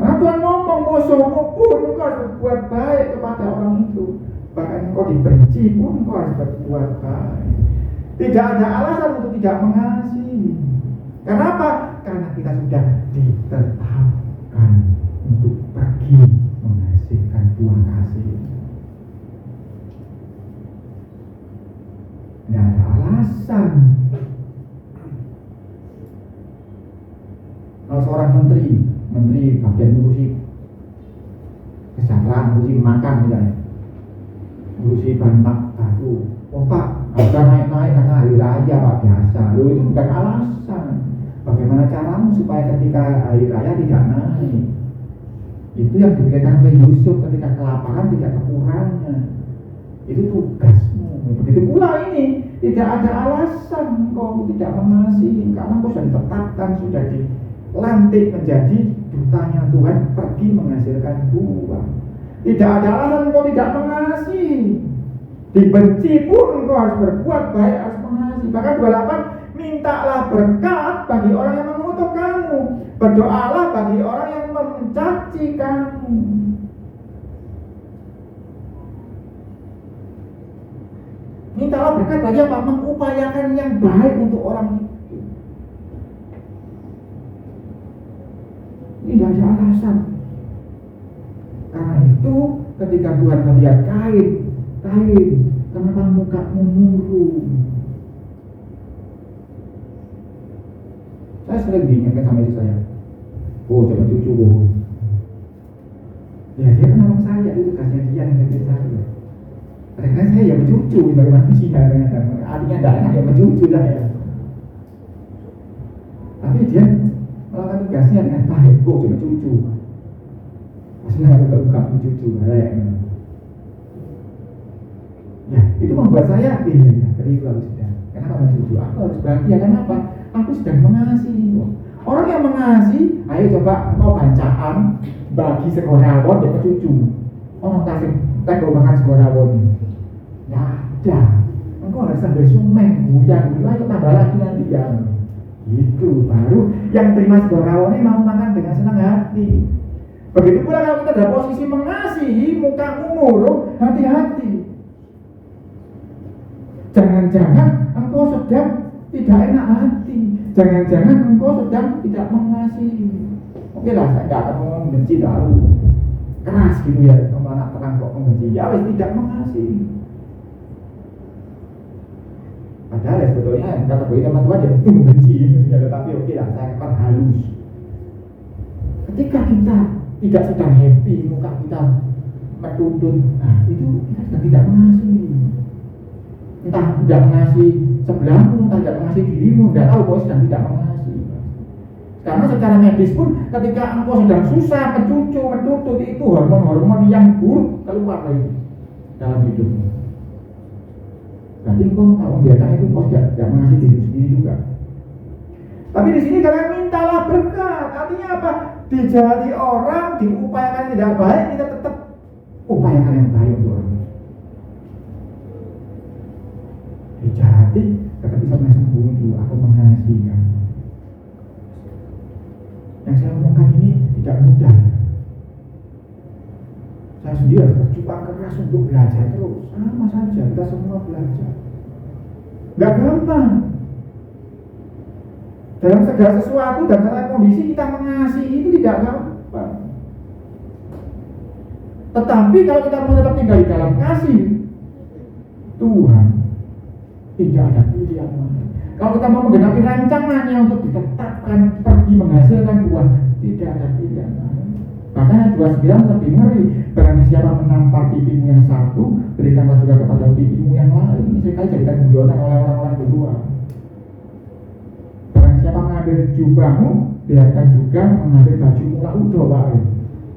Karena Tuhan ngomong, musuhmu pun engkau harus berbuat baik kepada orang itu. Bahkan engkau dibenci pun engkau harus berbuat baik. Tidak ada alasan untuk tidak mengasihi. Kenapa? Karena kita sudah ditetapkan untuk pergi menghasilkan buah kasih. Tidak ada alasan. Kalau seorang menteri bagian ngurusi kesejahteraan, ngurusi makan misalnya, ngurusi bahan baku, oh Pak, harga naik-naik karena hari raya Pak, biasa. Loh, itu bukan alasan. Bagaimana caramu supaya ketika hari raya tidak naik? Itu yang diberikan oleh Yusuf ketika kelaparan tidak kekurangan. Itu tugasmu. Begitu pula ini, tidak ada alasan kau tidak mengasihi, karena kau sudah ditetapkan, sudah dilantik menjadi dutanya Tuhan, pergi menghasilkan buah. Tidak ada alasan kau tidak mengasihi. Dibenci pun engkau harus berbuat baik, harus mengasihi. Bahkan 28, mintalah berkat bagi orang yang mengutuk kamu, berdoalah bagi orang yang mencaci kamu. Mintalah berkat bagi apa? Mengupayakan yang baik untuk orang itu. Ini tidak ada alasan. Karena itu ketika Tuhan melihat Kain, kenapa mukamu murung? Saya sering diingatkan sama istri saya, jangan cucu. Ya dia kan orang saya, itu tugasnya dia ngingetin saya. Karena saya yang mencucu bagi manusia, artinya tidak enak yang mencucu lah ya. Tapi dia melakukan tugasnya dengan baik, jangan cucu. Maksudnya aku gak buka mencucu, ya itu membuat saya keribu aku sudah. Kenapa mencucu? Aku harus bahagia, kenapa? Aku sedang mengasihi. Orang yang mengasihi, ayo coba mau bacaan bagi sekorawon dia mencucu. Orang kasih teko makan sekorawon. Ya ada. Engkau harus sambil sumeng, hujan, ayo tambah lagi nanti ya. Itu baru yang terima sekorawon ini mau makan dengan senang hati. Begitu pula kalau kita dalam posisi mengasihi, mukamu murung, hati-hati. Jangan-jangan engkau sedang tidak enak hati. Jangan-jangan engkau sedang tidak mengasihi. Oke lah, saya tidak akan membenci lalu keras gitu ya. Anak terang kok membenci, ya wis tidak mengasihi. Padahal ya sebetulnya kata bagi teman Tuhan ya itu membenci ya, tetapi oke lah, saya perhalus. Ketika kita tidak sedang happy, muka kita metuntut, itu kita sedang tidak mengasihi. Entah tidak mengasihi sebelahmu, entah tidak mengasihi dirimu, tidak tahu kok sedang tidak mengasihi. Karena secara medis pun ketika engkau sedang susah, metuntut itu hormon-hormon yang buruk keluar lagi dalam hidupmu. Berarti engkau kalau membiarkan itu engkau tidak mengasihi diri sendiri juga. Tapi di sini kalian mintalah berkat, artinya apa? Dijahati orang, diupayakan tidak baik, kita tetap upayakan yang baik untuk orang. Dijahati, tetapi sampai sembunyi, aku mengasihi kamu. Yang saya omongkan ini tidak mudah. Saya sendiri harus berjuang keras untuk belajar terus. Sama saja, kita semua belajar. Gak gampang. Dalam segala sesuatu dan segala kondisi kita mengasihi itu tidak gampang. Tetapi kalau kita mau tetap tinggal di dalam kasih Tuhan, tidak ada pilihan lain. Kalau kita mau menggenapi rancangannya untuk ditetapkan pergi menghasilkan buah, tidak ada pilihan lain. Makanya 29 lebih ngeri. Barang siapa menampar pipimu yang satu, berikanlah juga kepada pipimu yang lain. Ini sekali jadikan guyonan oleh orang-orang berdua. Siapa mengambil jubahmu, biarkan juga mengambil bajumu laudo, Pak.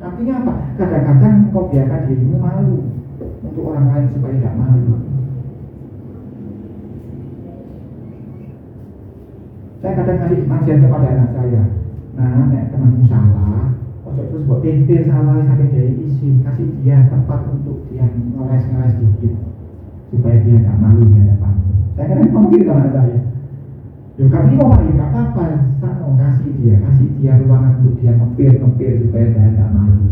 Artinya apa? Kadang-kadang kau biarkan dirimu malu untuk orang lain supaya tidak malu. Saya kadang ngasih nasihat kepada anak saya. Nah, nek temanmu salah, ojo terus buat tintir salah sampai dia isi, kasih dia tempat untuk dia ngeles-ngeles dikit supaya dia tidak malu di hadapanmu. Saya kadang ngomong gitu sama anak saya. Ya kami mau ya nggak apa-apa, mau kasih dia ruangan untuk dia ngempir supaya dia tidak malu.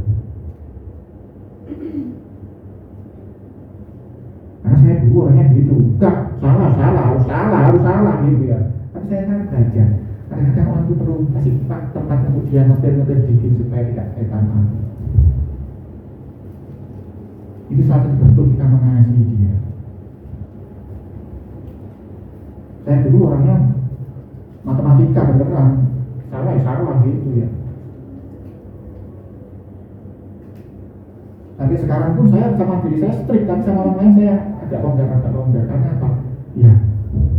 Karena saya dulu orangnya gitu, enggak harus salah gitu ya. Tapi saya kan belajar. Kadang-kadang orang itu perlu kasih tempat untuk dia ngempir dikit supaya tidak malu. Itu salah satu bentuk kita mengasihi dia. Saya dulu orangnya matematika beneran salah gitu ya. Tapi sekarang pun saya sama diri saya strict, tapi sama orang lain saya agak longgar. Karena apa? Ya,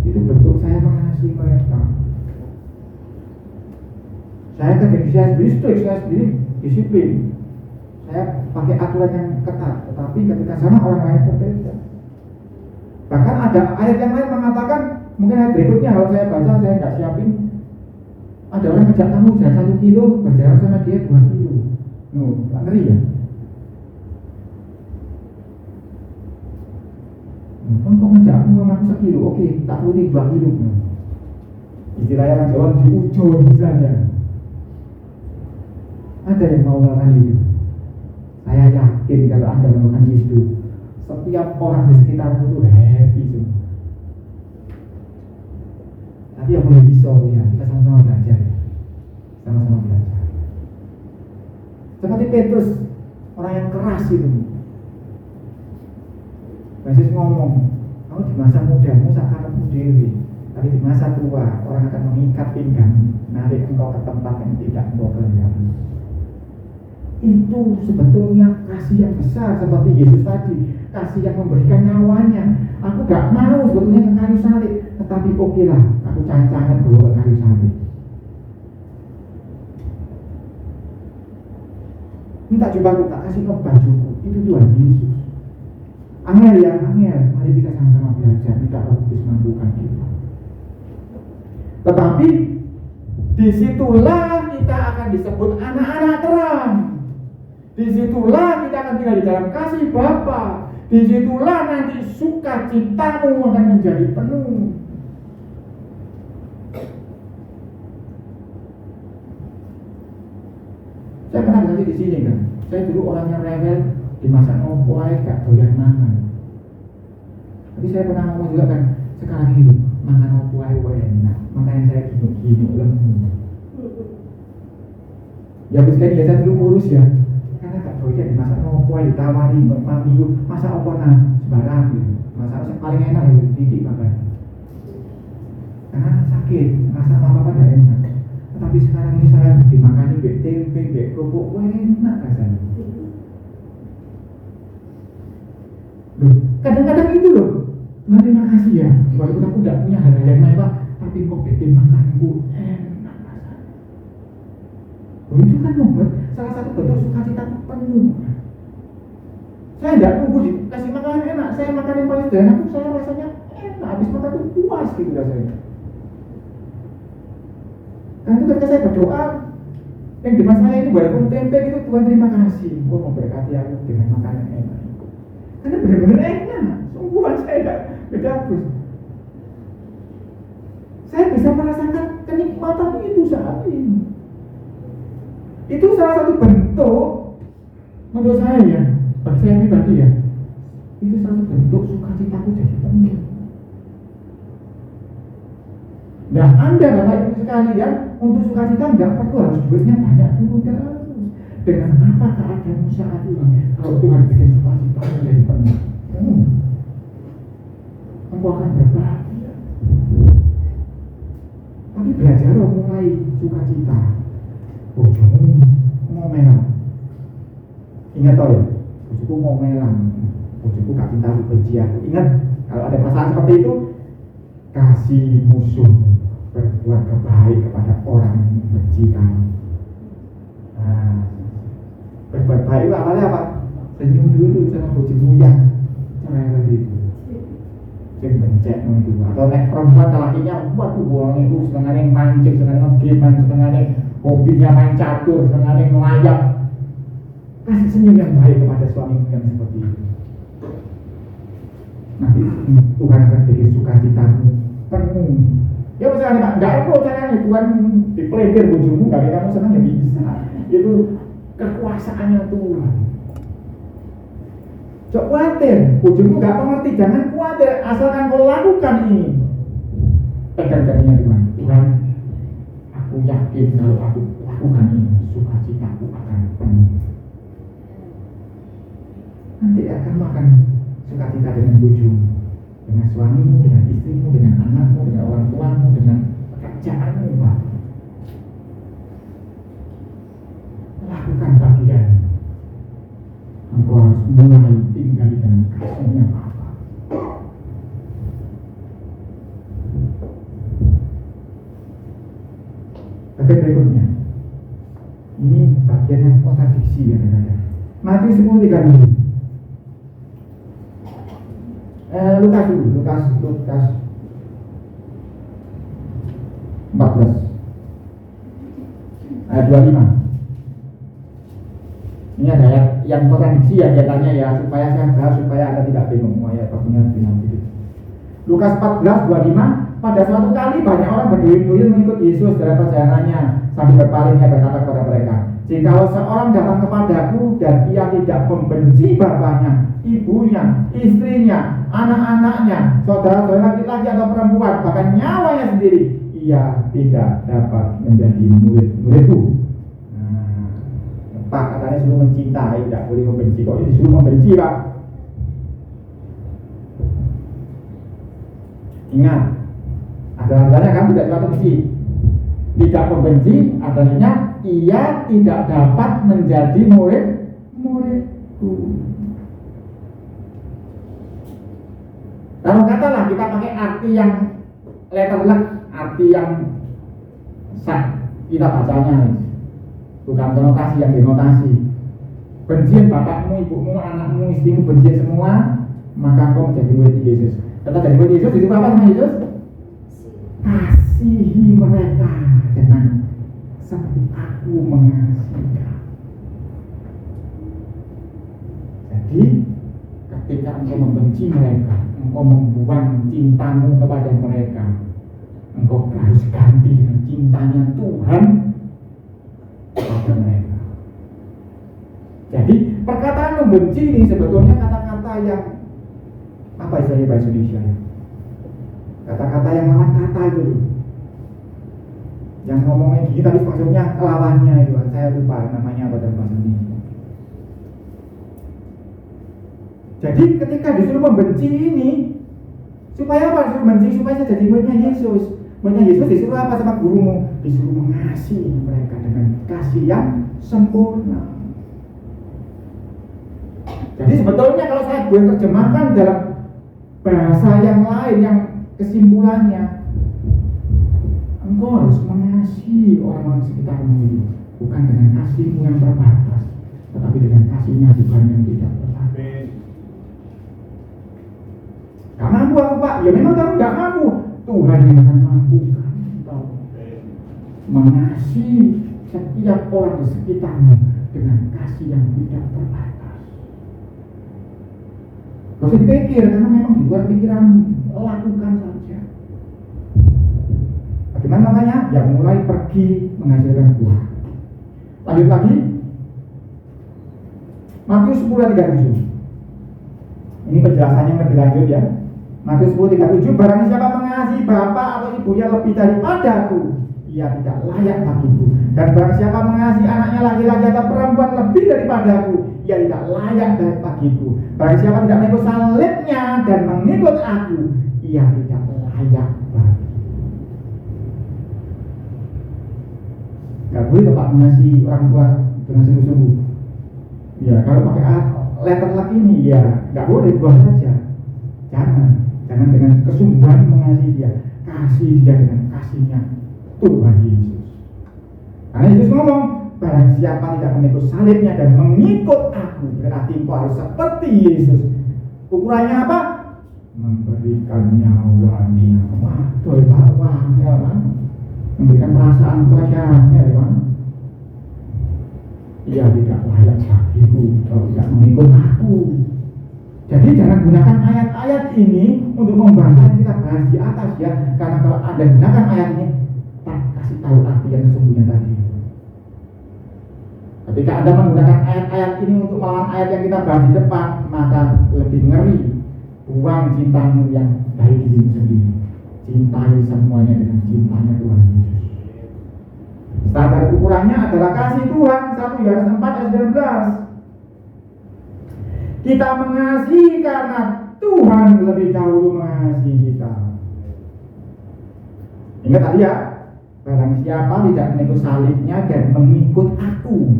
itu bentuk saya mengasihi mereka. Saya ke diri saya sendiri strict, saya sendiri disiplin. Saya pakai aturan yang ketat, tetapi ketika sama orang lain berbeda. Bahkan ada ayat yang lain mengatakan, mungkin ayat berikutnya kalau saya baca saya nggak siapin. Ada orang ngajak kamu jalan 1 kilo, berjalan sama dia 2 kilo. Ngeri ya. kamu sama aku sekilo, oke, tak turuti 2 kilo. Istilahnya orang Jawa di ujung misalnya. Ada yang mau melakukan itu? Saya yakin kalau Anda melakukan itu, setiap orang di sekitarmu itu happy semua. Tapi yang boleh bisa ya, kita sama-sama belajar. Sama-sama belajar. Seperti Petrus, orang yang keras itu. Yesus ngomong, kamu di masa mudamu seakan dewi, tapi di masa tua orang akan mengikat pinggang, menarik engkau ke tempat yang tidak engkau kehendaki. Itu sebetulnya kasih yang besar seperti Yesus tadi, kasih yang memberikan nyawanya. Aku gak mau sebetulnya ke kayu salib, tetapi oke lah, aku cancangan bawa ke kayu salib. Minta coba aku tak kasih no bajuku, itu Tuhan Yesus. Angel ya, angel. Mari kita sama-sama belajar, minta Roh Kudus mampukan kita. Tetapi disitulah kita akan disebut anak-anak terang. Disitulah kita akan tinggal di dalam kasih Bapa. Disitulah nanti sukacitamu akan menjadi penuh. Saya pernah berarti di sini kan. Saya dulu orangnya rewel, dimasak opo aja gak doyan mangan. Tapi saya pernah ngomong juga kan, sekarang ini mangan opo aja enak, makanya saya gini lemu. Ya misalnya biasa dulu kurus ya, karena gak doyan dimasak opo aja, ditawari mami masak opo nah sembarang gitu. Masak yang paling enak itu titik makan. Karena sakit, masak apa-apa gak enak. Tapi sekarang ini saya dimakani tempe, kerupuk, enak rasanya. Loh, kadang-kadang itu loh, terima kasih ya, walaupun aku tidak punya hal-hal yang mewah, tapi kok bikin makanku enak rasanya. Loh, itu kan membuat salah satu bentuk sukacita penuh. Saya tidak nunggu dikasih makanan enak, saya makan yang paling sederhana, saya rasanya enak, habis makan itu puas gitu rasanya. Karena itu ketika saya berdoa, yang di masa ini walaupun tempe itu Tuhan terima kasih, Tuhan memberkati aku dengan makanan enak. Karena benar-benar enak, sungguhan saya tidak berdagus. Saya bisa merasakan kenikmatan itu saat ini. Itu salah satu bentuk, menurut saya ya, bagi saya pribadi ya, itu salah satu bentuk sukacitaku jadi penuh. Nah, Anda Bapak Ibu sekalian, untuk sukacita nggak perlu harus duitnya banyak dulu dah. Dengan apa keadaanmu saat ini, kalau Tuhan bikin sukacita menjadi penuh, engkau akan berbahagia. Tapi belajar mulai sukacita. Bojomu ngomelan. Ingat toh ya, bojoku ngomelan, bojoku gak cinta aku, benci aku. Ingat, kalau ada perasaan seperti itu, kasih musuh, berbuat kebaik kepada orang yang membenci kamu. Nah, berbuat baik itu awalnya apa? Senyum dulu sama bojomu yang cerewet itu, yang bencet itu. Atau naik perempuan lakinya, waduh bohong itu setengahnya mancing, setengahnya ngegiman, setengahnya hobinya main catur, setengahnya ngelayap. Kasih senyum yang baik kepada suamimu yang seperti itu. Nanti Tuhan akan bikin sukacitamu penuh. Ya misalnya enggak perlu caranya Tuhan dipelihir bojomu, gak kamu senang ya bisa. Itu kekuasaannya Tuhan. Jangan khawatir, bojomu gak mengerti, jangan khawatir, asalkan kau lakukan ini. Pegang jadinya Tuhan. Tuhan, aku yakin kalau aku lakukan ini, sukacitaku akan penuh. Nanti akan makan sukacita dengan bojomu, dengan suamimu, dengan istrimu, dengan anakmu, dengan orang tuamu, dengan pekerjaanmu, Pak. Lakukan bagian. Engkau harus mulai tinggal di dalam kasihnya Bapa. Bagian berikutnya, ini bagian yang kontradiksi kadang-kadang. Matius 10:30. Lukas 14 ayat 25. Ini ada ayat yang kontradiksi ya, katanya ya, supaya saya bahas supaya Anda tidak bingung. Ayat pastinya bingung gitu. Lukas 14:25, pada suatu kali banyak orang berduyun-duyun mengikut Yesus dalam perjalanannya sambil berpaling ia berkata kepada mereka, jikalau seorang datang kepadaku dan ia tidak membenci bapaknya, ibunya, istrinya, anak-anaknya, saudara-saudara laki-laki atau perempuan, bahkan nyawanya sendiri, ia tidak dapat menjadi murid-muridku. Pak katanya suruh mencintai, tidak boleh membenci. Kok ini disuruh membenci, Pak? Ingat, adalah kamu tidak dapat benci. Tidak membenci, artinya ia tidak dapat menjadi muridku. Kalau katalah kita pakai arti yang letterlek, arti yang sah, kita bacanya bukan konotasi yang denotasi. Bencian bapakmu, ibumu, anakmu, istrimu, bencian semua, maka kau menjadi murid Yesus. Kata jadi murid Yesus, disuruh apa sama Yesus? Kasihi mereka dengan seperti aku mengasihi kamu. Jadi ketika engkau membenci mereka, engkau membuang cintamu kepada mereka, engkau harus ganti dengan cintanya Tuhan kepada mereka. Jadi perkataan membenci ini sebetulnya kata-kata yang apa istilahnya bahasa Indonesia ya? Kata-kata yang lawan kata itu, yang ngomongnya gini tapi maksudnya lawannya itu, saya lupa namanya apa dalam bahasa Indonesia. Jadi ketika disuruh membenci ini, supaya apa disuruh membenci? Supaya saya jadi muridnya Yesus. Muridnya Yesus disuruh apa sama gurumu? Disuruh mengasihi mereka dengan kasih yang sempurna. Jadi sebetulnya kalau saya boleh terjemahkan dalam bahasa yang lain, yang kesimpulannya, engkau harus mengasihi orang-orang sekitarmu itu, bukan dengan kasihmu yang terbatas, tetapi dengan kasihnya Tuhan yang tidak terbatas. Gak mampu aku, Pak. Ya memang kamu gak mampu. Tuhan yang akan mampukan engkau mengasihi setiap orang di sekitarmu dengan kasih yang tidak terbatas. Gak usah dipikir, karena memang di luar pikiranmu, lakukan saja. Bagaimana makanya? Ya mulai pergi menghasilkan buah. Lanjut lagi, Matius 10:37. Ini penjelasannya yang lebih lanjut ya. Matius 10:37, barang siapa mengasihi bapak atau ibunya lebih daripadaku, ia tidak layak bagiku. Dan barang siapa mengasihi anaknya laki-laki atau perempuan lebih daripadaku, ia tidak layak bagiku. Barang siapa tidak mengikut salibnya dan mengikut aku, ia tidak layak bagiku. Gak boleh Pak mengasihi orang tua dengan sungguh-sungguh. Ya kalau pakai letter lagi ini ya gak boleh, buang saja. Jangan dengan kesungguhan mengasihi dia. Kasih dia dengan kasihnya Tuhan Yesus. Karena Yesus ngomong, barang siapa tidak mengikut salibnya dan mengikut aku, berarti engkau harus seperti Yesus. Ukurannya apa? Memberikan nyawanya. Waduh, ya Pak. Memberikan perasaan kepadanya, ya Pak. Ia tidak layak bagiku kalau tidak mengikut aku. Jadi jangan gunakan ayat-ayat ini untuk membantah yang kita bahas di atas ya. Karena kalau Anda gunakan ayat ini, tak kasih tahu arti yang sesungguhnya tadi. Ketika Anda menggunakan ayat-ayat ini untuk melawan ayat yang kita bahas di depan, maka lebih ngeri. Buang cintamu yang dari dirimu sendiri. Cintai semuanya dengan cintanya Tuhan Yesus. Standar ukurannya adalah kasih Tuhan. 1 Yohanes 4:19. Kita mengasihi karena Tuhan lebih dahulu mengasihi kita. Ingat tadi ya, barang siapa tidak mengikut salibnya dan mengikut aku.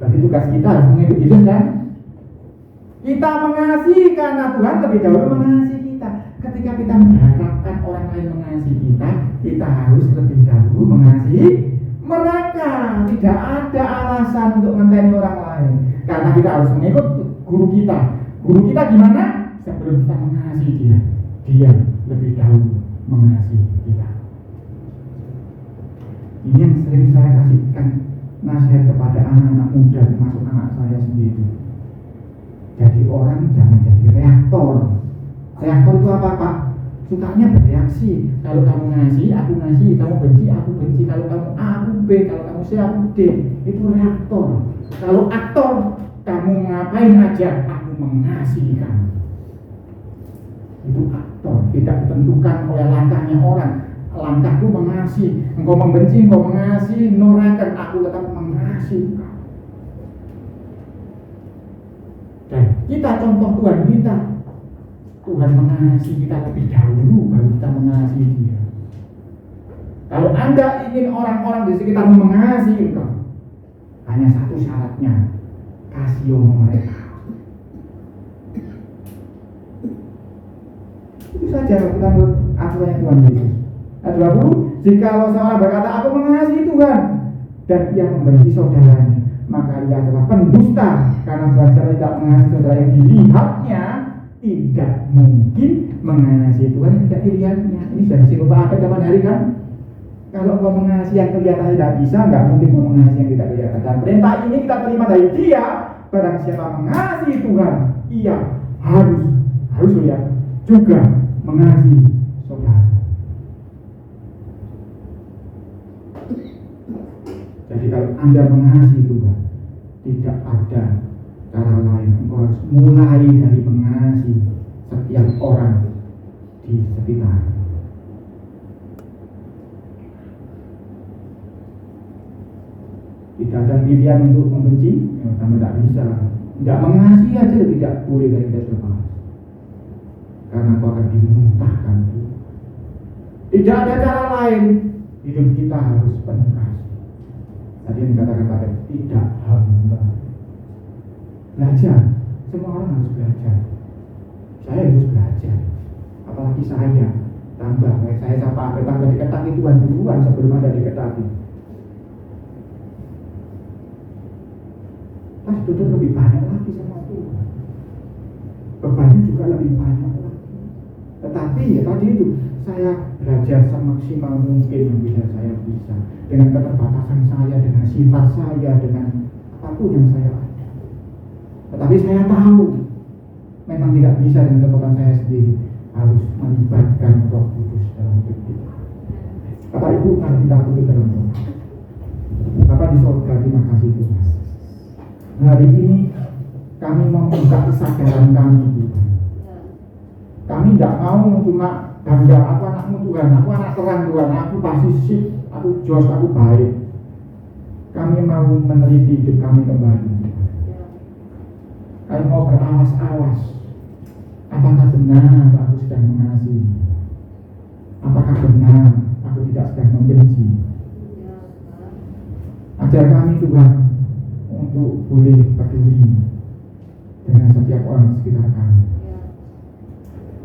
Berarti tugas kita harus mengikut Yesus kan? Kita mengasihi karena Tuhan lebih dahulu mengasihi kita. Ketika kita mengharapkan orang lain mengasihi kita, kita harus lebih dahulu mengasihi mereka. Tidak ada alasan untuk ngenteni orang lain. Karena kita harus mengikut guru kita. Guru kita gimana? Sebelum kita mengasihi dia, dia lebih dahulu mengasihi kita. Ini yang sering saya kasihkan nasihat kepada anak-anak muda, termasuk anak saya sendiri. Jadi orang jangan jadi reaktor, Reaktor itu apa Pak? Sukanya bereaksi. Kalau kamu ngasih, aku ngasih. Kamu benci, aku benci. Kalau kamu A, aku B. Kalau kamu C, aku D. Itu reaktor. Kalau aktor, kamu ngapain aja, aku mengasihi kamu. Itu aktor. Tidak ditentukan oleh langkahnya orang. Langkahku mengasihi. Engkau membenci, engkau mengasihi. Norakan, aku tetap mengasihi. Dan kita contoh Tuhan kita. Tuhan mengasihi kita lebih dahulu, baru kita mengasihi Dia. Kalau Anda ingin orang-orang di sekitarmu mengasihi engkau, hanya satu syaratnya, kasihi mereka. Itu saja kita menurut aturan Tuhan Yesus. Ayat 20, jikalau seorang berkata, aku mengasihi Tuhan, dan ia membenci saudaranya, maka ia adalah pendusta, karena belajar tidak mengasihi saudara yang dilihatnya, tidak mungkin mengasihi Tuhan yang tidak dilihatnya. Ini sudah disinggung Pak Abed kapan hari kan? Kalau mau mengasihi yang kelihatan tidak bisa, nggak mungkin mau mengasihi yang tidak kelihatan. Dan perintah ini kita terima dari Dia. Barang siapa mengasihi Tuhan, ia harus lihat juga mengasihi saudara. Jadi kalau Anda mengasihi Tuhan, tidak ada cara lain. Engkau harus mulai dari mengasihi setiap orang di sekitar. Tidak ada pilihan untuk membenci, ya, kamu tidak bisa. Tidak mengasihi aja tidak boleh dari kita lepas. Karena kau akan dimuntahkan. Tidak ada cara lain. Hidup kita harus penuh kasih. Tadi yang dikatakan tadi, tidak hamba. Belajar, semua orang harus belajar. Saya harus belajar, apalagi saya. Tambah, saya sapa tambah diketahui Tuhan duluan sebelum ada diketahui. Pas duduk lebih banyak lagi sama Tuhan. Bebannya juga lebih banyak lagi. Tetapi ya tadi itu, saya belajar semaksimal mungkin yang bisa saya bisa. Dengan keterbatasan saya, dengan sifat saya, dengan apapun yang saya ada. Tetapi saya tahu memang tidak bisa dengan kekuatan saya sendiri, harus melibatkan Roh Kudus dalam hidup kita. Bapak Ibu, mari kita tunduk dalam doa. Bapak di surga, terima kasih Tuhan. Hari ini kami membuka kesadaran kami Tuhan. Kami tidak mau cuma bangga, aku anakmu Tuhan, aku anak terang Tuhan, aku pasti sip, aku jos, aku baik. Kami mau meneliti hidup kami kembali. Kami mau berawas-awas, apakah benar aku sedang mengasihi? Apakah benar aku tidak sedang membenci? Ajar kami Tuhan untuk boleh peduli dengan setiap orang di sekitar kami.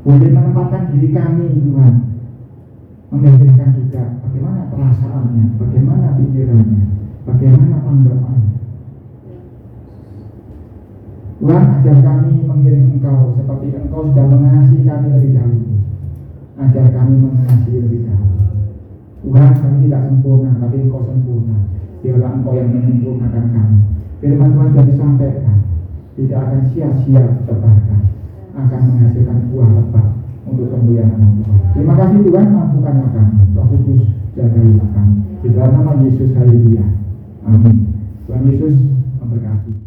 Boleh menempatkan diri kami Tuhan, memikirkan juga bagaimana perasaannya, bagaimana pikirannya, bagaimana tanggapannya. Tuhan, ajar kami mengiring Engkau seperti Engkau sudah mengasihi kami lebih dahulu. Ajar kami mengasihi lebih dahulu. Tuhan, kami tidak sempurna, tapi Engkau sempurna. Biarlah Engkau yang menyempurnakan kami. Firman Tuhan sudah disampaikan, tidak akan sia-sia ditebarkan, akan menghasilkan buah lebat untuk kemuliaan nama Tuhan. Terima kasih Tuhan, mampukanlah kami. Roh Kudus, jagailah kami. Di dalam nama Yesus, haleluya. Amin. Tuhan Yesus memberkati.